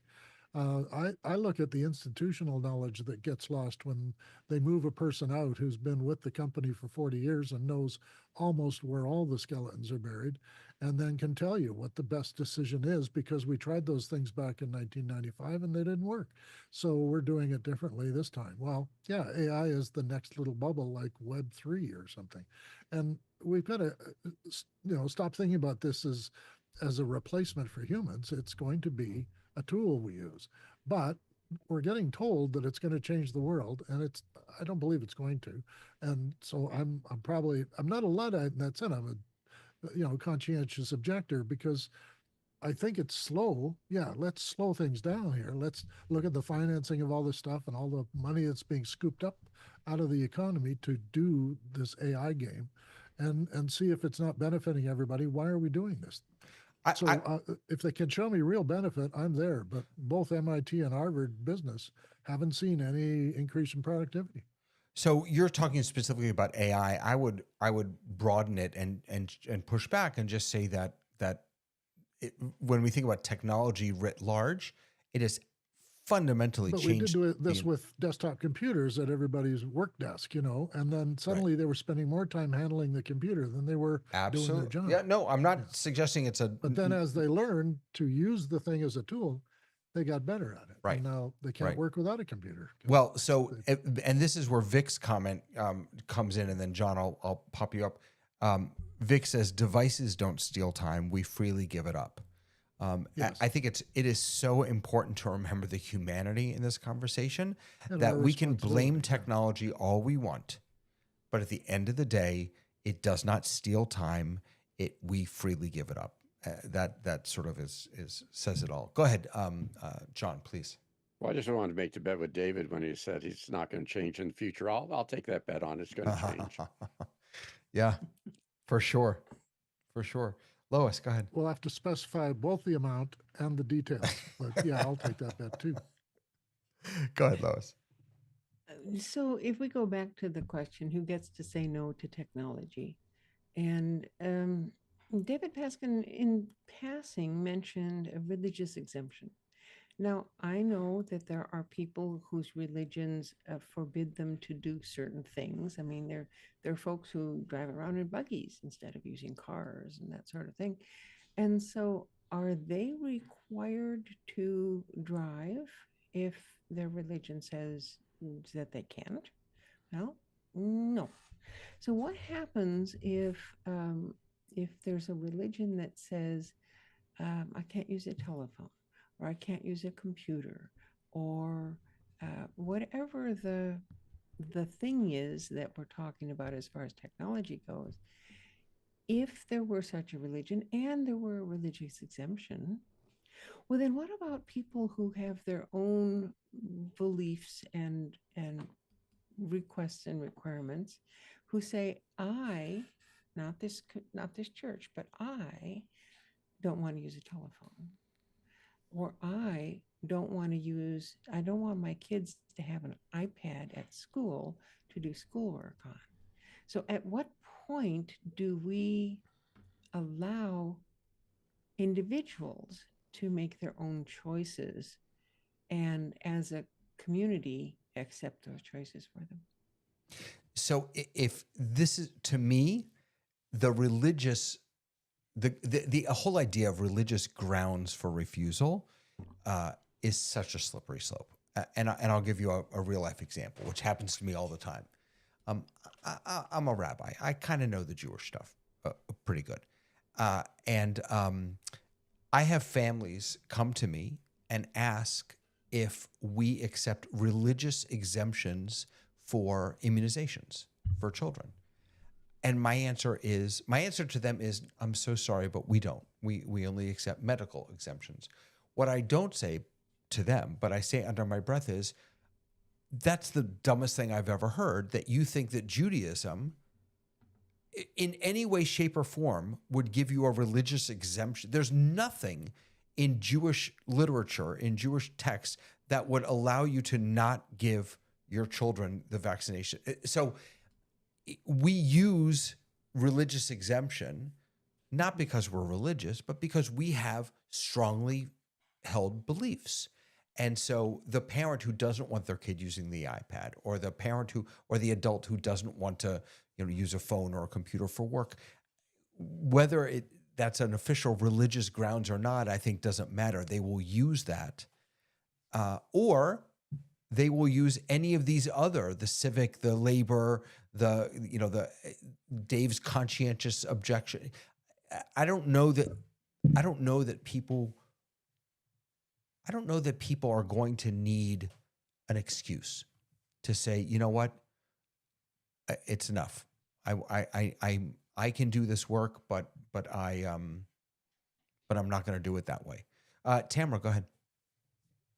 I look at the institutional knowledge that gets lost when they move a person out who's been with the company for 40 years and knows almost where all the skeletons are buried, and then can tell you what the best decision is because we tried those things back in 1995 and they didn't work. So we're doing it differently this time. Well, yeah, AI is the next little bubble like Web 3 or something. And we've got to, stop thinking about this as a replacement for humans. It's going to be a tool we use, but we're getting told that it's going to change the world, and I don't believe it's going to. And so I'm not a Luddite in that sense. I'm a conscientious objector because I think it's slow. Yeah, let's slow things down here. Let's look at the financing of all this stuff and all the money that's being scooped up out of the economy to do this AI game, and see if it's not benefiting everybody. Why are we doing this? If they can show me real benefit, I'm there. But both MIT and Harvard business haven't seen any increase in productivity. So you're talking specifically about AI. I would broaden it and push back and just say that when we think about technology writ large, it is fundamentally but changed. We did this with desktop computers at everybody's work desk, and then suddenly they were spending more time handling the computer than they were doing their job. Yeah, no, I'm not suggesting it's a. But then as they learned to use the thing as a tool, they got better at it. Right. And now they can't work without a computer. Well, so, and this is where Vic's comment comes in, and then John, I'll pop you up. Vic says, devices don't steal time. We freely give it up. Yes. I think it is so important to remember the humanity in this conversation, and that we can blame technology all we want, but at the end of the day, it does not steal time. We freely give it up. That sort of says it all. Go ahead, John, please. Well, I just wanted to make the bet with David when he said he's not going to change in the future. I'll take that bet on it's going to change. Yeah, for sure. For sure. Lois, go ahead. We'll have to specify both the amount and the details. But yeah, I'll take that bet too. Go ahead, Lois. So if we go back to the question, who gets to say no to technology? And David Paskin, in passing, mentioned a religious exemption. Now, I know that there are people whose religions forbid them to do certain things. I mean, there are folks who drive around in buggies instead of using cars and that sort of thing. And so are they required to drive if their religion says that they can't? Well, no. So what happens if there's a religion that says, I can't use a telephone, or I can't use a computer, or whatever the thing is that we're talking about as far as technology goes? If there were such a religion and there were a religious exemption, well, then what about people who have their own beliefs and requests and requirements, who say, not this church, but I don't want to use a telephone, or I don't want my kids to have an iPad at school to do schoolwork on. So at what point do we allow individuals to make their own choices, and as a community accept those choices for them? So if this is, to me, the whole idea of religious grounds for refusal is such a slippery slope. And I'll give you a real life example, which happens to me all the time. I'm a rabbi. I kind of know the Jewish stuff pretty good. And I have families come to me and ask if we accept religious exemptions for immunizations for children. And my answer to them is, I'm so sorry, but we don't. We only accept medical exemptions. What I don't say to them, but I say under my breath, is, that's the dumbest thing I've ever heard, that you think that Judaism in any way, shape, or form would give you a religious exemption. There's nothing in Jewish literature, in Jewish texts, that would allow you to not give your children the vaccination. So we use religious exemption not because we're religious, but because we have strongly held beliefs. And so the parent who doesn't want their kid using the iPad, or the parent who, or the adult who doesn't want to, use a phone or a computer for work, whether that's an official religious grounds or not, I think doesn't matter. They will use that, or they will use any of these other, the civic, the labor, the Dave's conscientious objection. I don't know that people are going to need an excuse to say, you know what, it's enough. I can do this work, but I'm not going to do it that way. Tamara, go ahead.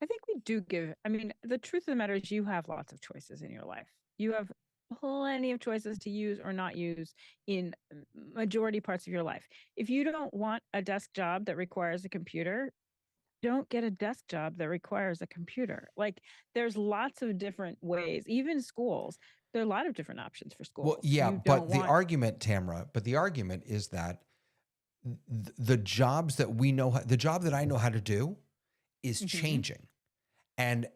I think we do give, I mean, the truth of the matter is you have lots of choices in your life. You have plenty of choices to use or not use in majority parts of your life. If you don't want a desk job that requires a computer, don't get a desk job that requires a computer. Like, there's lots of different ways, even schools. There are a lot of different options for schools. Well, yeah, You but don't the want- argument, Tamara, is that the jobs that we know, the job that I know how to do is changing. And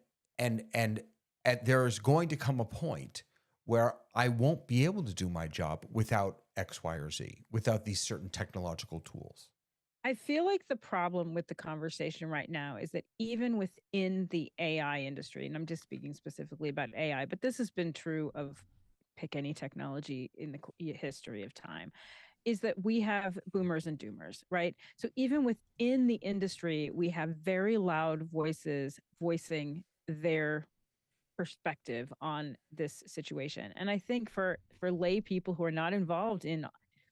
there's going to come a point where I won't be able to do my job without X, Y, or Z, without these certain technological tools. I feel like the problem with the conversation right now is that even within the AI industry, and I'm just speaking specifically about AI, but this has been true of pick any technology in the history of time, is that we have boomers and doomers, right? So even within the industry, we have very loud voices voicing their perspective on this situation. And I think for lay people who are not involved in,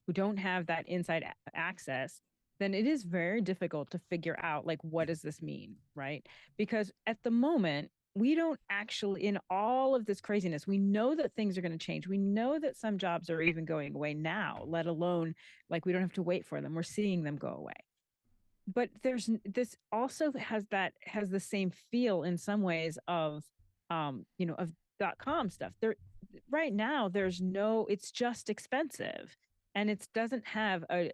who don't have that inside access, then it is very difficult to figure out, like, what does this mean, right? Because at the moment, we don't actually, in all of this craziness, we know that things are going to change. We know that some jobs are even going away now, let alone, like, we don't have to wait for them. We're seeing them go away. But this also has the same feel in some ways of, of .com stuff. There, right now, it's just expensive, and it doesn't have a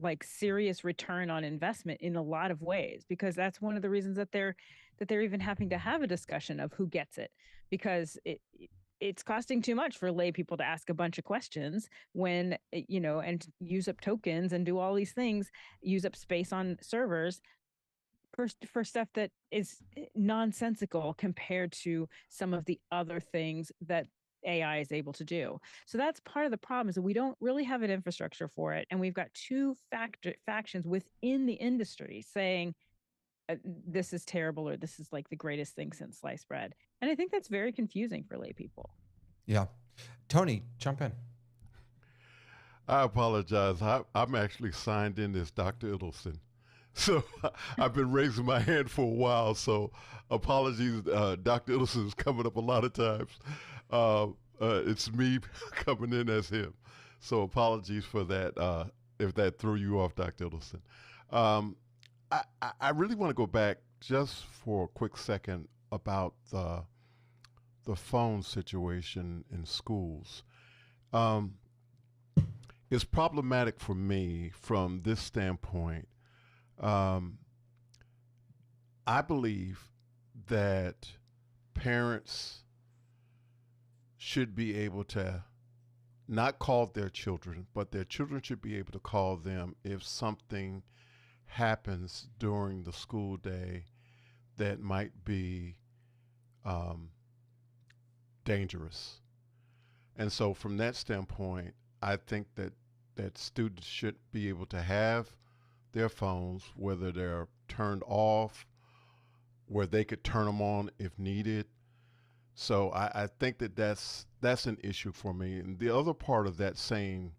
like serious return on investment in a lot of ways, because that's one of the reasons that they're even having to have a discussion of who gets it, because it's costing too much for lay people to ask a bunch of questions when, and use up tokens and do all these things, use up space on servers for stuff that is nonsensical compared to some of the other things that AI is able to do. So that's part of the problem, is that we don't really have an infrastructure for it. And we've got two factions within the industry saying, this is terrible, or this is like the greatest thing since sliced bread. And I think that's very confusing for lay people. Yeah. Tony, jump in. I apologize. I'm actually signed in as Dr. Idelson. So I've been raising my hand for a while. So apologies. Dr. Idelson is coming up a lot of times. It's me coming in as him. So apologies for that, if that threw you off, Dr. Idelson. I really want to go back just for a quick second about the phone situation in schools. It's problematic for me from this standpoint. I believe that parents should be able to not call their children, but their children should be able to call them if something happens during the school day that might be dangerous. And so from that standpoint, I think that students should be able to have their phones, whether they're turned off, where they could turn them on if needed. So I think that's an issue for me. And the other part of that same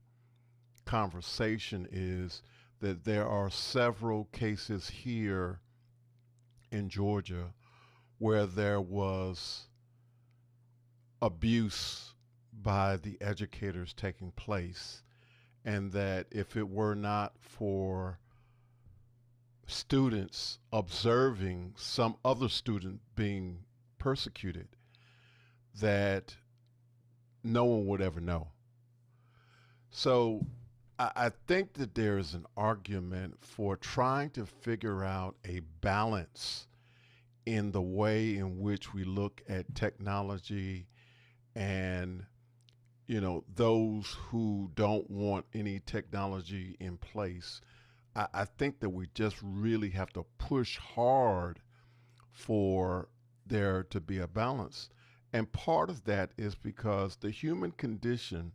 conversation is that there are several cases here in Georgia where there was abuse by the educators taking place, and that if it were not for students observing some other student being persecuted, that no one would ever know. So I think that there is an argument for trying to figure out a balance in the way in which we look at technology and those who don't want any technology in place. I think that we just really have to push hard for there to be a balance. And part of that is because the human condition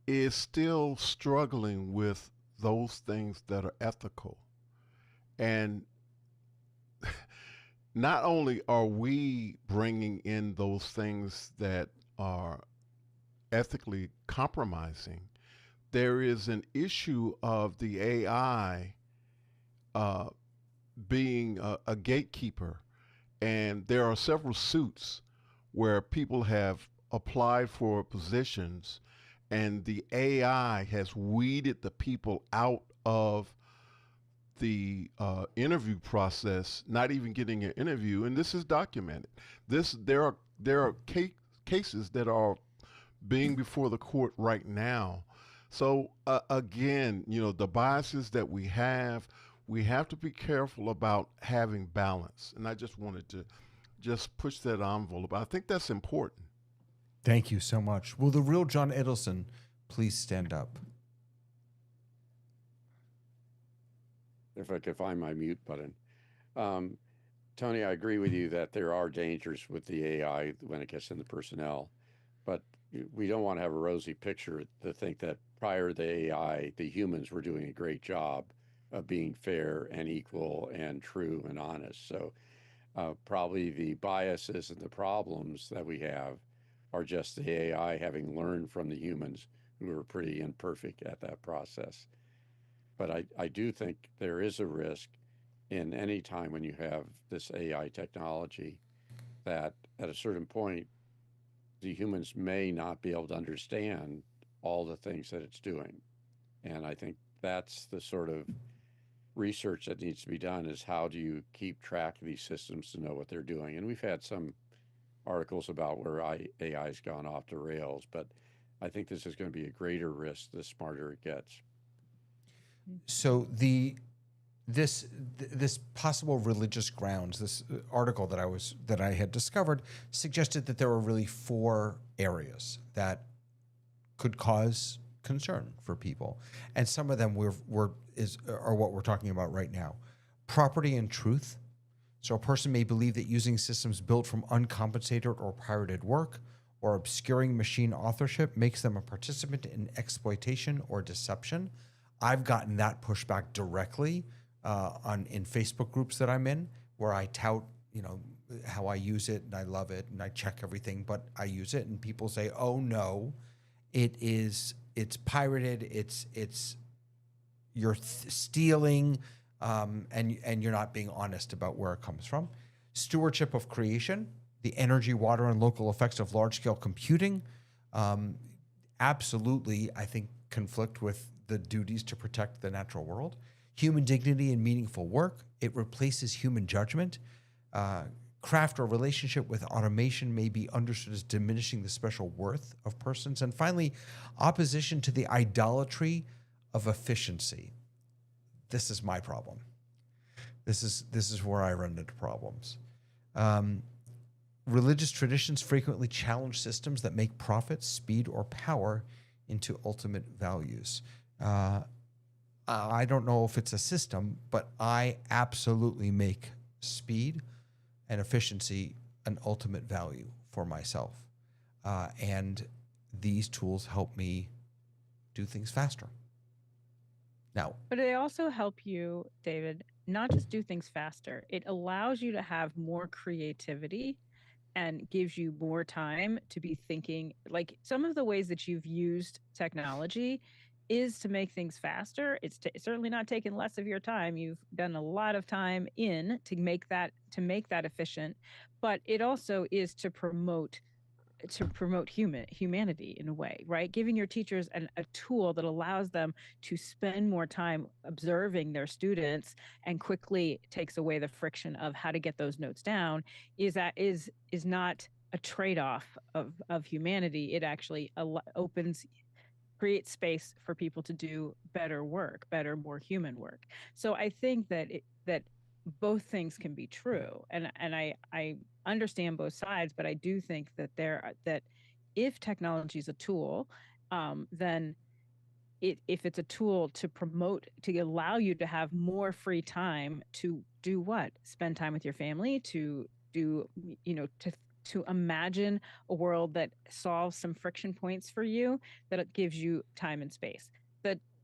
is still struggling with those things that are ethical. And not only are we bringing in those things that are ethically compromising, there is an issue of the AI being a gatekeeper. And there are several suits where people have applied for positions and the AI has weeded the people out of the interview process, not even getting an interview, and this is documented. There are cases that are being before the court right now. So again, the biases that we have to be careful about having balance. And I just wanted to just push that envelope. I think that's important. Thank you so much. Will the real John Edelson please stand up? If I could find my mute button. Tony, I agree with you that there are dangers with the AI when it gets into personnel, but we don't want to have a rosy picture to think that prior to the AI, the humans were doing a great job of being fair and equal and true and honest. So probably the biases and the problems that we have are just the AI having learned from the humans who are pretty imperfect at that process. But I do think there is a risk in any time when you have this AI technology that at a certain point, the humans may not be able to understand all the things that it's doing. And I think that's the sort of research that needs to be done, is how do you keep track of these systems to know what they're doing? And we've had some articles about where AI has gone off the rails, but I think this is going to be a greater risk the smarter it gets. So this possible religious grounds, this article that I had discovered suggested that there were really 4 areas that could cause concern for people, and some of them are what we're talking about right now: property and truth. So a person may believe that using systems built from uncompensated or pirated work or obscuring machine authorship makes them a participant in exploitation or deception. I've gotten that pushback directly in Facebook groups that I'm in, where I tout, how I use it and I love it and I check everything, but I use it and people say, "Oh no, it's pirated, it's you're stealing, and you're not being honest about where it comes from." Stewardship of creation, the energy, water, and local effects of large-scale computing, absolutely, I think, conflict with the duties to protect the natural world. Human dignity and meaningful work, it replaces human judgment. Craft or relationship with automation may be understood as diminishing the special worth of persons. And finally, opposition to the idolatry of efficiency. This is my problem. This is where I run into problems. Religious traditions frequently challenge systems that make profit, speed, or power into ultimate values. I don't know if it's a system, but I absolutely make speed and efficiency an ultimate value for myself. And these tools help me do things faster. Now, but they also help you, David, not just do things faster. It allows you to have more creativity and gives you more time to be thinking. Like, some of the ways that you've used technology is to make things faster. It's certainly not taking less of your time. You've done a lot of time to make that efficient, but it also is to promote humanity in a way, right? Giving your teachers a tool that allows them to spend more time observing their students and quickly takes away the friction of how to get those notes down is not a trade-off of humanity. It actually creates space for people to do better work, more human work. So I think that both things can be true, and I understand both sides, but I do think that that if technology is a tool, then if it's a tool to promote, to allow you to have more free time to do what? Spend time with your family, to do, to imagine a world that solves some friction points for you, that it gives you time and space.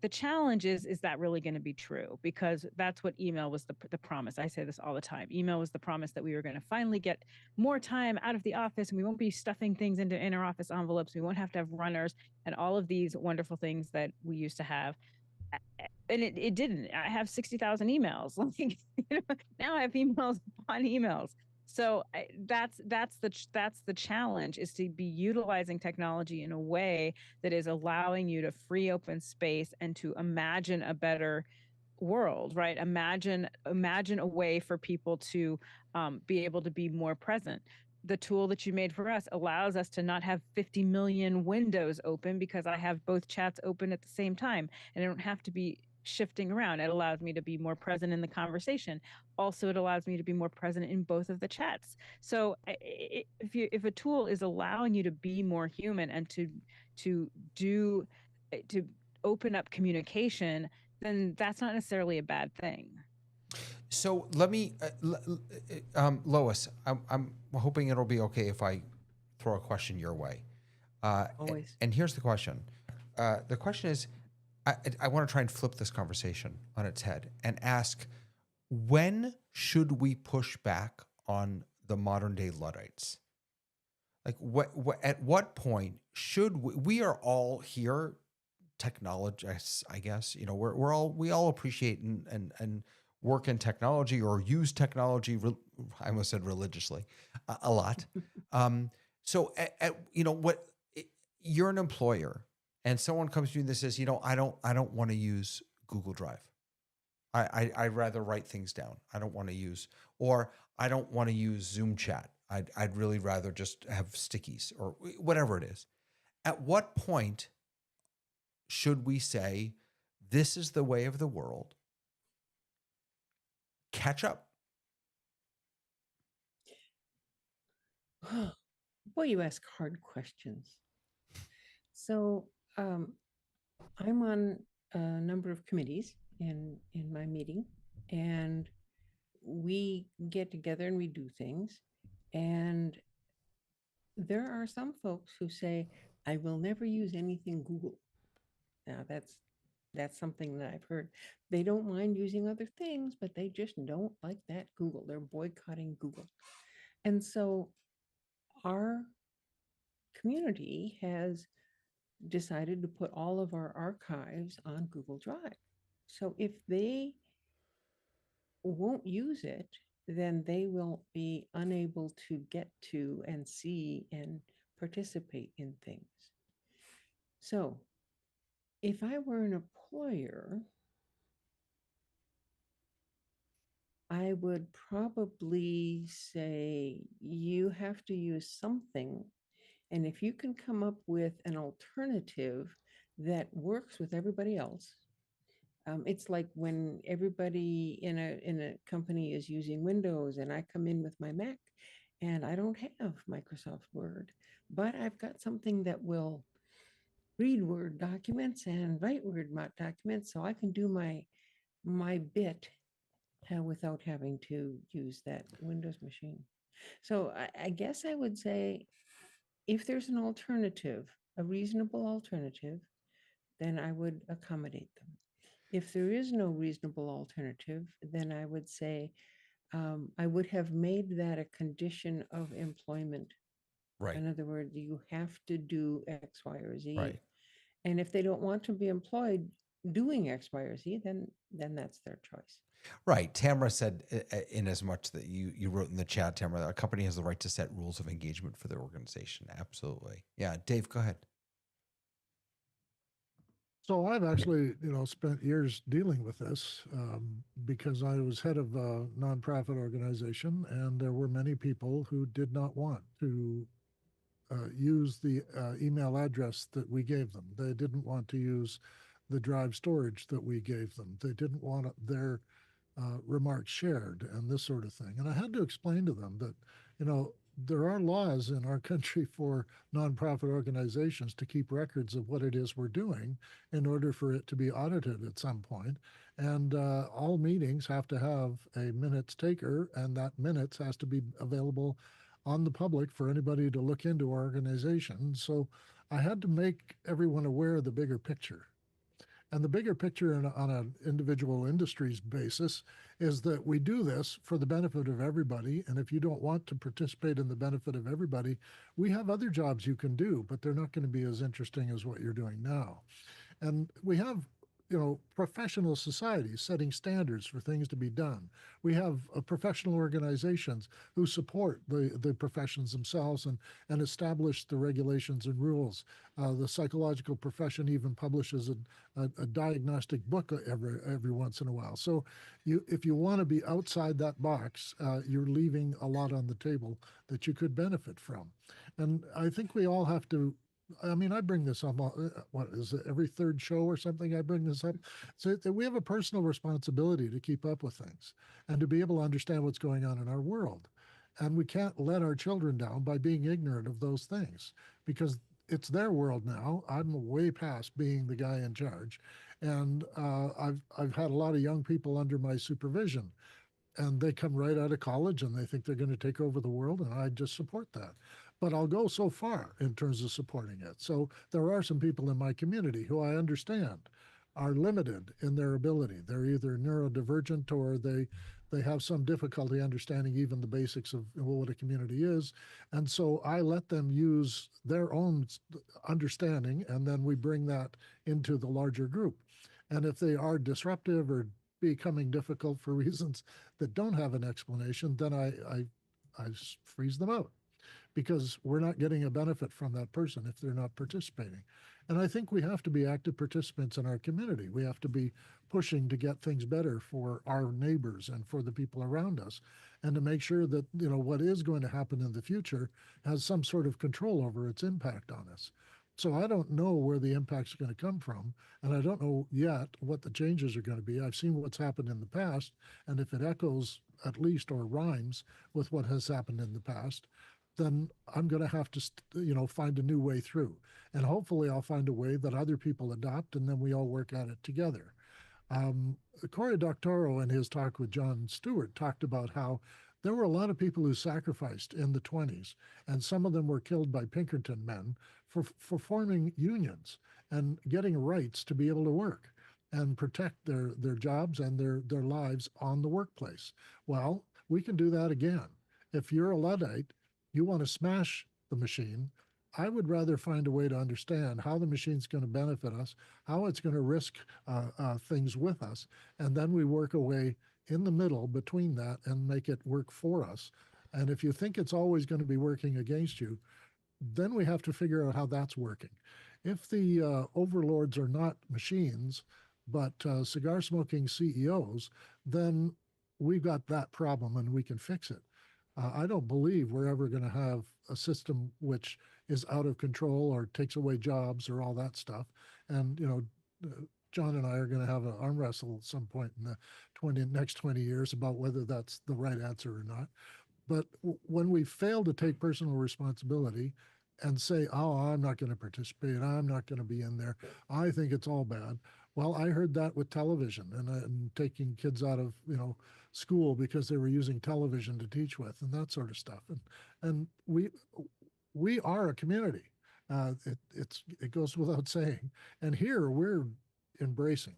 The challenge is that really going to be true? Because that's what email was, the promise. I say this all the time. Email was the promise that we were going to finally get more time out of the office, and we won't be stuffing things into inner office envelopes. We won't have to have runners and all of these wonderful things that we used to have. And it didn't. I have 60,000 emails. Like, now I have emails on emails. So that's the challenge, is to be utilizing technology in a way that is allowing you to free open space and to imagine a better world, right? Imagine a way for people to be able to be more present. The tool that you made for us allows us to not have 50 million windows open because I have both chats open at the same time, and I don't have to be shifting around. It allows me to be more present in the conversation. Also, it allows me to be more present in both of the chats. So if a tool is allowing you to be more human and to open up communication, then that's not necessarily a bad thing. So let me, Lois, I'm hoping it'll be okay if I throw a question your way. Always. And here's the question. The question is, I want to try and flip this conversation on its head and ask, when should we push back on the modern day Luddites? Like at what point should we are all here, technologists, I guess, we all appreciate and work in technology or use technology. I almost said religiously, a lot. So you're an employer and someone comes to you and says, I don't want to use Google Drive. I'd rather write things down. I don't want to use, or I don't want to use Zoom chat. I'd really rather just have stickies or whatever it is. At what point should we say, this is the way of the world? Catch up. Boy, you ask hard questions. So I'm on a number of committees in my meeting, and we get together and we do things. And there are some folks who say, I will never use anything Google. Now that's something that I've heard. They don't mind using other things, but they just don't like that Google. They're boycotting Google. And so our community has decided to put all of our archives on Google Drive. So if they won't use it, then they will be unable to get to and see and participate in things. So if I were an employer, I would probably say you have to use something. And if you can come up with an alternative that works with everybody else, it's like when everybody in a company is using Windows and I come in with my Mac and I don't have Microsoft Word, but I've got something that will read Word documents and write Word documents, so I can do my bit without having to use that Windows machine. So I guess I would say, if there's an alternative, a reasonable alternative, then I would accommodate them. If there is no reasonable alternative, then I would say I would have made that a condition of employment. Right. In other words, you have to do X, Y, or Z. Right. And if they don't want to be employed doing X, Y, or Z, then that's their choice. Right. Tamara said, in as much that you wrote in the chat, Tamara, a company has the right to set rules of engagement for their organization. Absolutely. Yeah. Dave, go ahead. So I've actually, spent years dealing with this because I was head of a nonprofit organization, and there were many people who did not want to use the email address that we gave them. They didn't want to use the drive storage that we gave them. They didn't want their remarks shared and this sort of thing. And I had to explain to them that, there are laws in our country for nonprofit organizations to keep records of what it is we're doing in order for it to be audited at some point. And all meetings have to have a minutes taker, and that minutes has to be available on the public for anybody to look into our organization. So I had to make everyone aware of the bigger picture. And the bigger picture on an individual industries basis is that we do this for the benefit of everybody. And if you don't want to participate in the benefit of everybody, we have other jobs you can do, but they're not going to be as interesting as what you're doing now. And we have, professional societies setting standards for things to be done. We have professional organizations who support the professions themselves and establish the regulations and rules. The psychological profession even publishes a diagnostic book every once in a while. So if you want to be outside that box, you're leaving a lot on the table that you could benefit from. And I think we all have to, I bring this up, what is it, every third show or something, I bring this up. So that we have a personal responsibility to keep up with things and to be able to understand what's going on in our world. And we can't let our children down by being ignorant of those things, because it's their world now. I'm way past being the guy in charge. And I've had a lot of young people under my supervision, and they come right out of college and they think they're going to take over the world, and I just support that. But I'll go so far in terms of supporting it. So there are some people in my community who I understand are limited in their ability. They're either neurodivergent or they have some difficulty understanding even the basics of what a community is. And so I let them use their own understanding, and then we bring that into the larger group. And if they are disruptive or becoming difficult for reasons that don't have an explanation, then I freeze them out, because we're not getting a benefit from that person if they're not participating. And I think we have to be active participants in our community. We have to be pushing to get things better for our neighbors and for the people around us, and to make sure that, what is going to happen in the future has some sort of control over its impact on us. So I don't know where the impact's going to come from, and I don't know yet what the changes are going to be. I've seen what's happened in the past, and if it echoes at least or rhymes with what has happened in the past, then I'm going to have to, find a new way through. And hopefully I'll find a way that other people adopt, and then we all work at it together. Cory Doctorow, in his talk with John Stewart, talked about how there were a lot of people who sacrificed in the 20s, and some of them were killed by Pinkerton men for forming unions and getting rights to be able to work and protect their jobs and their lives on the workplace. Well, we can do that again. If you're a Luddite, you want to smash the machine, I would rather find a way to understand how the machine's going to benefit us, how it's going to risk things with us, and then we work a way in the middle between that and make it work for us. And if you think it's always going to be working against you, then we have to figure out how that's working. If the overlords are not machines, but cigar smoking CEOs, then we've got that problem and we can fix it. I don't believe we're ever going to have a system which is out of control or takes away jobs or all that stuff. And, John and I are going to have an arm wrestle at some point in the next 20 years about whether that's the right answer or not. But when we fail to take personal responsibility and say, oh, I'm not going to participate, I'm not going to be in there, I think it's all bad. Well, I heard that with television and taking kids out of, school because they were using television to teach with and that sort of stuff. And we are a community. It goes without saying. And here we're embracing.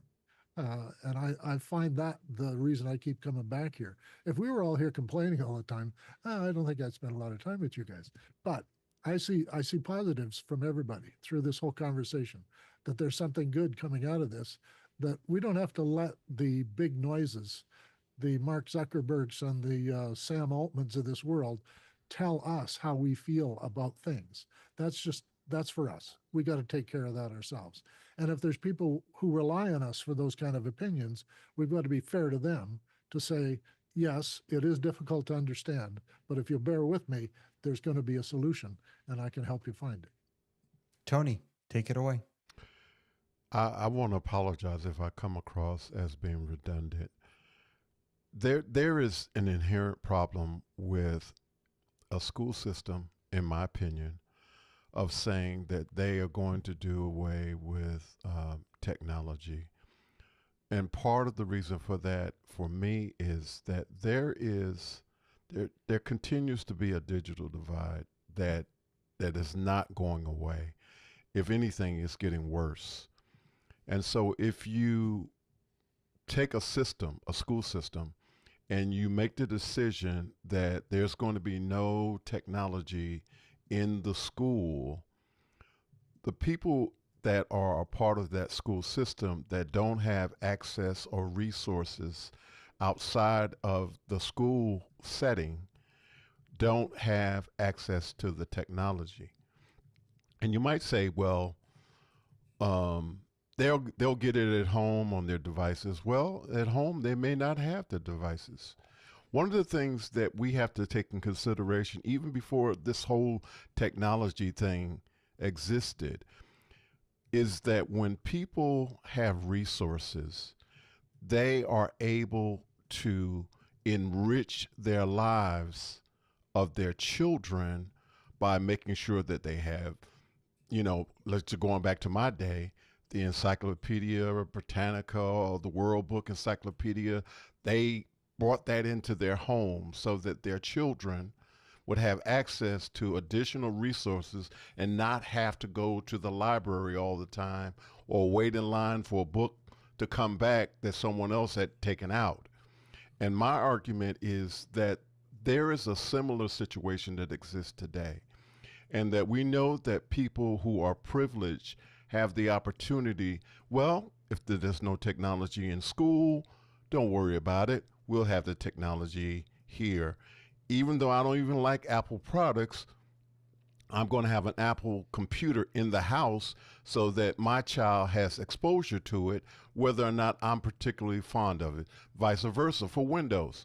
And I find that the reason I keep coming back here. If we were all here complaining all the time, I don't think I'd spend a lot of time with you guys. But I see positives from everybody through this whole conversation, that there's something good coming out of this, that we don't have to let the big noises, the Mark Zuckerbergs and the Sam Altmans of this world, tell us how we feel about things. That's for us. We got to take care of that ourselves. And if there's people who rely on us for those kind of opinions, we've got to be fair to them to say, yes, it is difficult to understand, but if you'll bear with me, there's going to be a solution and I can help you find it. Tony, take it away. I want to apologize if I come across as being redundant. there is an inherent problem with a school system, in my opinion, of saying that they are going to do away with technology. And part of the reason for that, for me, is that there continues to be a digital divide that is not going away. If anything, it's getting worse. And so if you take a system, a school system, and you make the decision that there's going to be no technology in the school, the people that are a part of that school system that don't have access or resources outside of the school setting don't have access to the technology. And you might say, well, they'll get it at home on their devices. Well, at home they may not have the devices. One of the things that we have to take in consideration, even before this whole technology thing existed, is that when people have resources, they are able to enrich their lives of their children by making sure that they have, let's going back to my day, the Encyclopedia Britannica or the World Book Encyclopedia, they brought that into their home so that their children would have access to additional resources and not have to go to the library all the time or wait in line for a book to come back that someone else had taken out. And my argument is that there is a similar situation that exists today, and that we know that people who are privileged have the opportunity. Well, if there's no technology in school, don't worry about it. We'll have the technology here. Even though I don't even like Apple products, I'm going to have an Apple computer in the house so that my child has exposure to it, whether or not I'm particularly fond of it. Vice versa for Windows.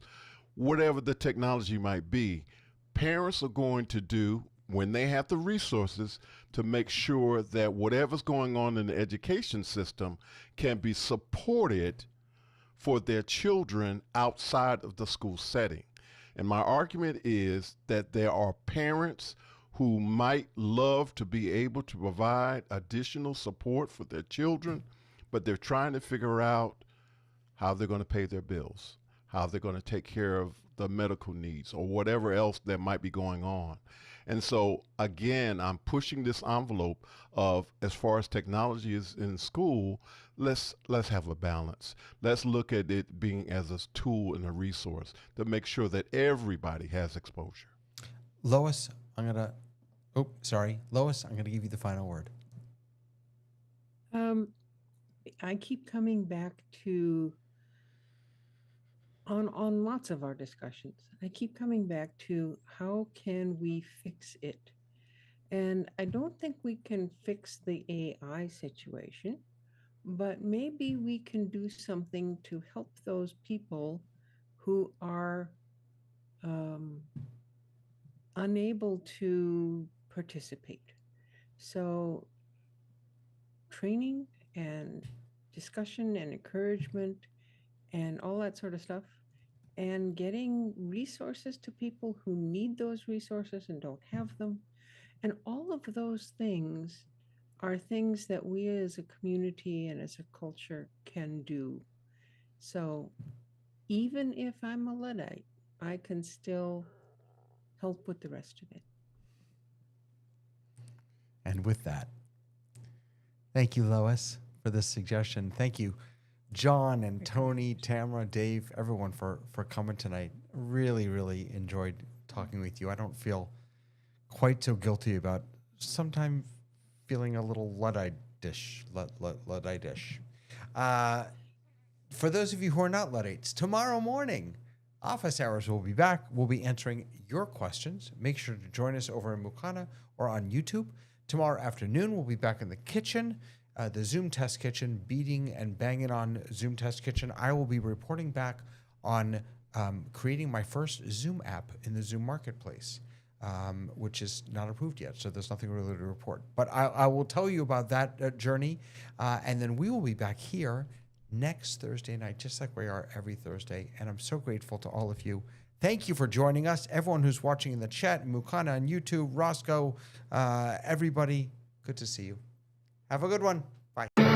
Whatever the technology might be, parents are going to do, when they have the resources, to make sure that whatever's going on in the education system can be supported for their children outside of the school setting. And my argument is that there are parents who might love to be able to provide additional support for their children, but they're trying to figure out how they're going to pay their bills, how they're going to take care of the medical needs or whatever else that might be going on. And so, again, I'm pushing this envelope of, as far as technology is in school, let's have a balance. Let's look at it being as a tool and a resource to make sure that everybody has exposure. Lois, Lois, I'm gonna give you the final word. I keep coming back to on lots of our discussions. I keep coming back to how can we fix it? And I don't think we can fix the AI situation, but maybe we can do something to help those people who are unable to participate. So training and discussion and encouragement and all that sort of stuff, and getting resources to people who need those resources and don't have them. And all of those things are things that we as a community and as a culture can do. So even if I'm a Luddite, I can still help with the rest of it. And with that, thank you, Lois, for this suggestion. Thank you, John and Tony, Tamara, Dave, everyone for coming tonight. Really, really enjoyed talking with you. I don't feel quite so guilty about sometimes feeling a little Luddite-ish. For those of you who are not Luddites, tomorrow morning, office hours will be back. We'll be answering your questions. Make sure to join us over in Mukana or on YouTube. Tomorrow afternoon, we'll be back in the kitchen, the Zoom Test Kitchen, beating and banging on Zoom Test Kitchen. I will be reporting back on creating my first Zoom app in the Zoom Marketplace, which is not approved yet, so there's nothing really to report. But I will tell you about that journey, and then we will be back here next Thursday night, just like we are every Thursday. And I'm so grateful to all of you. Thank you for joining us. Everyone who's watching in the chat, Mukana on YouTube, Roscoe, everybody, good to see you. Have a good one. Bye.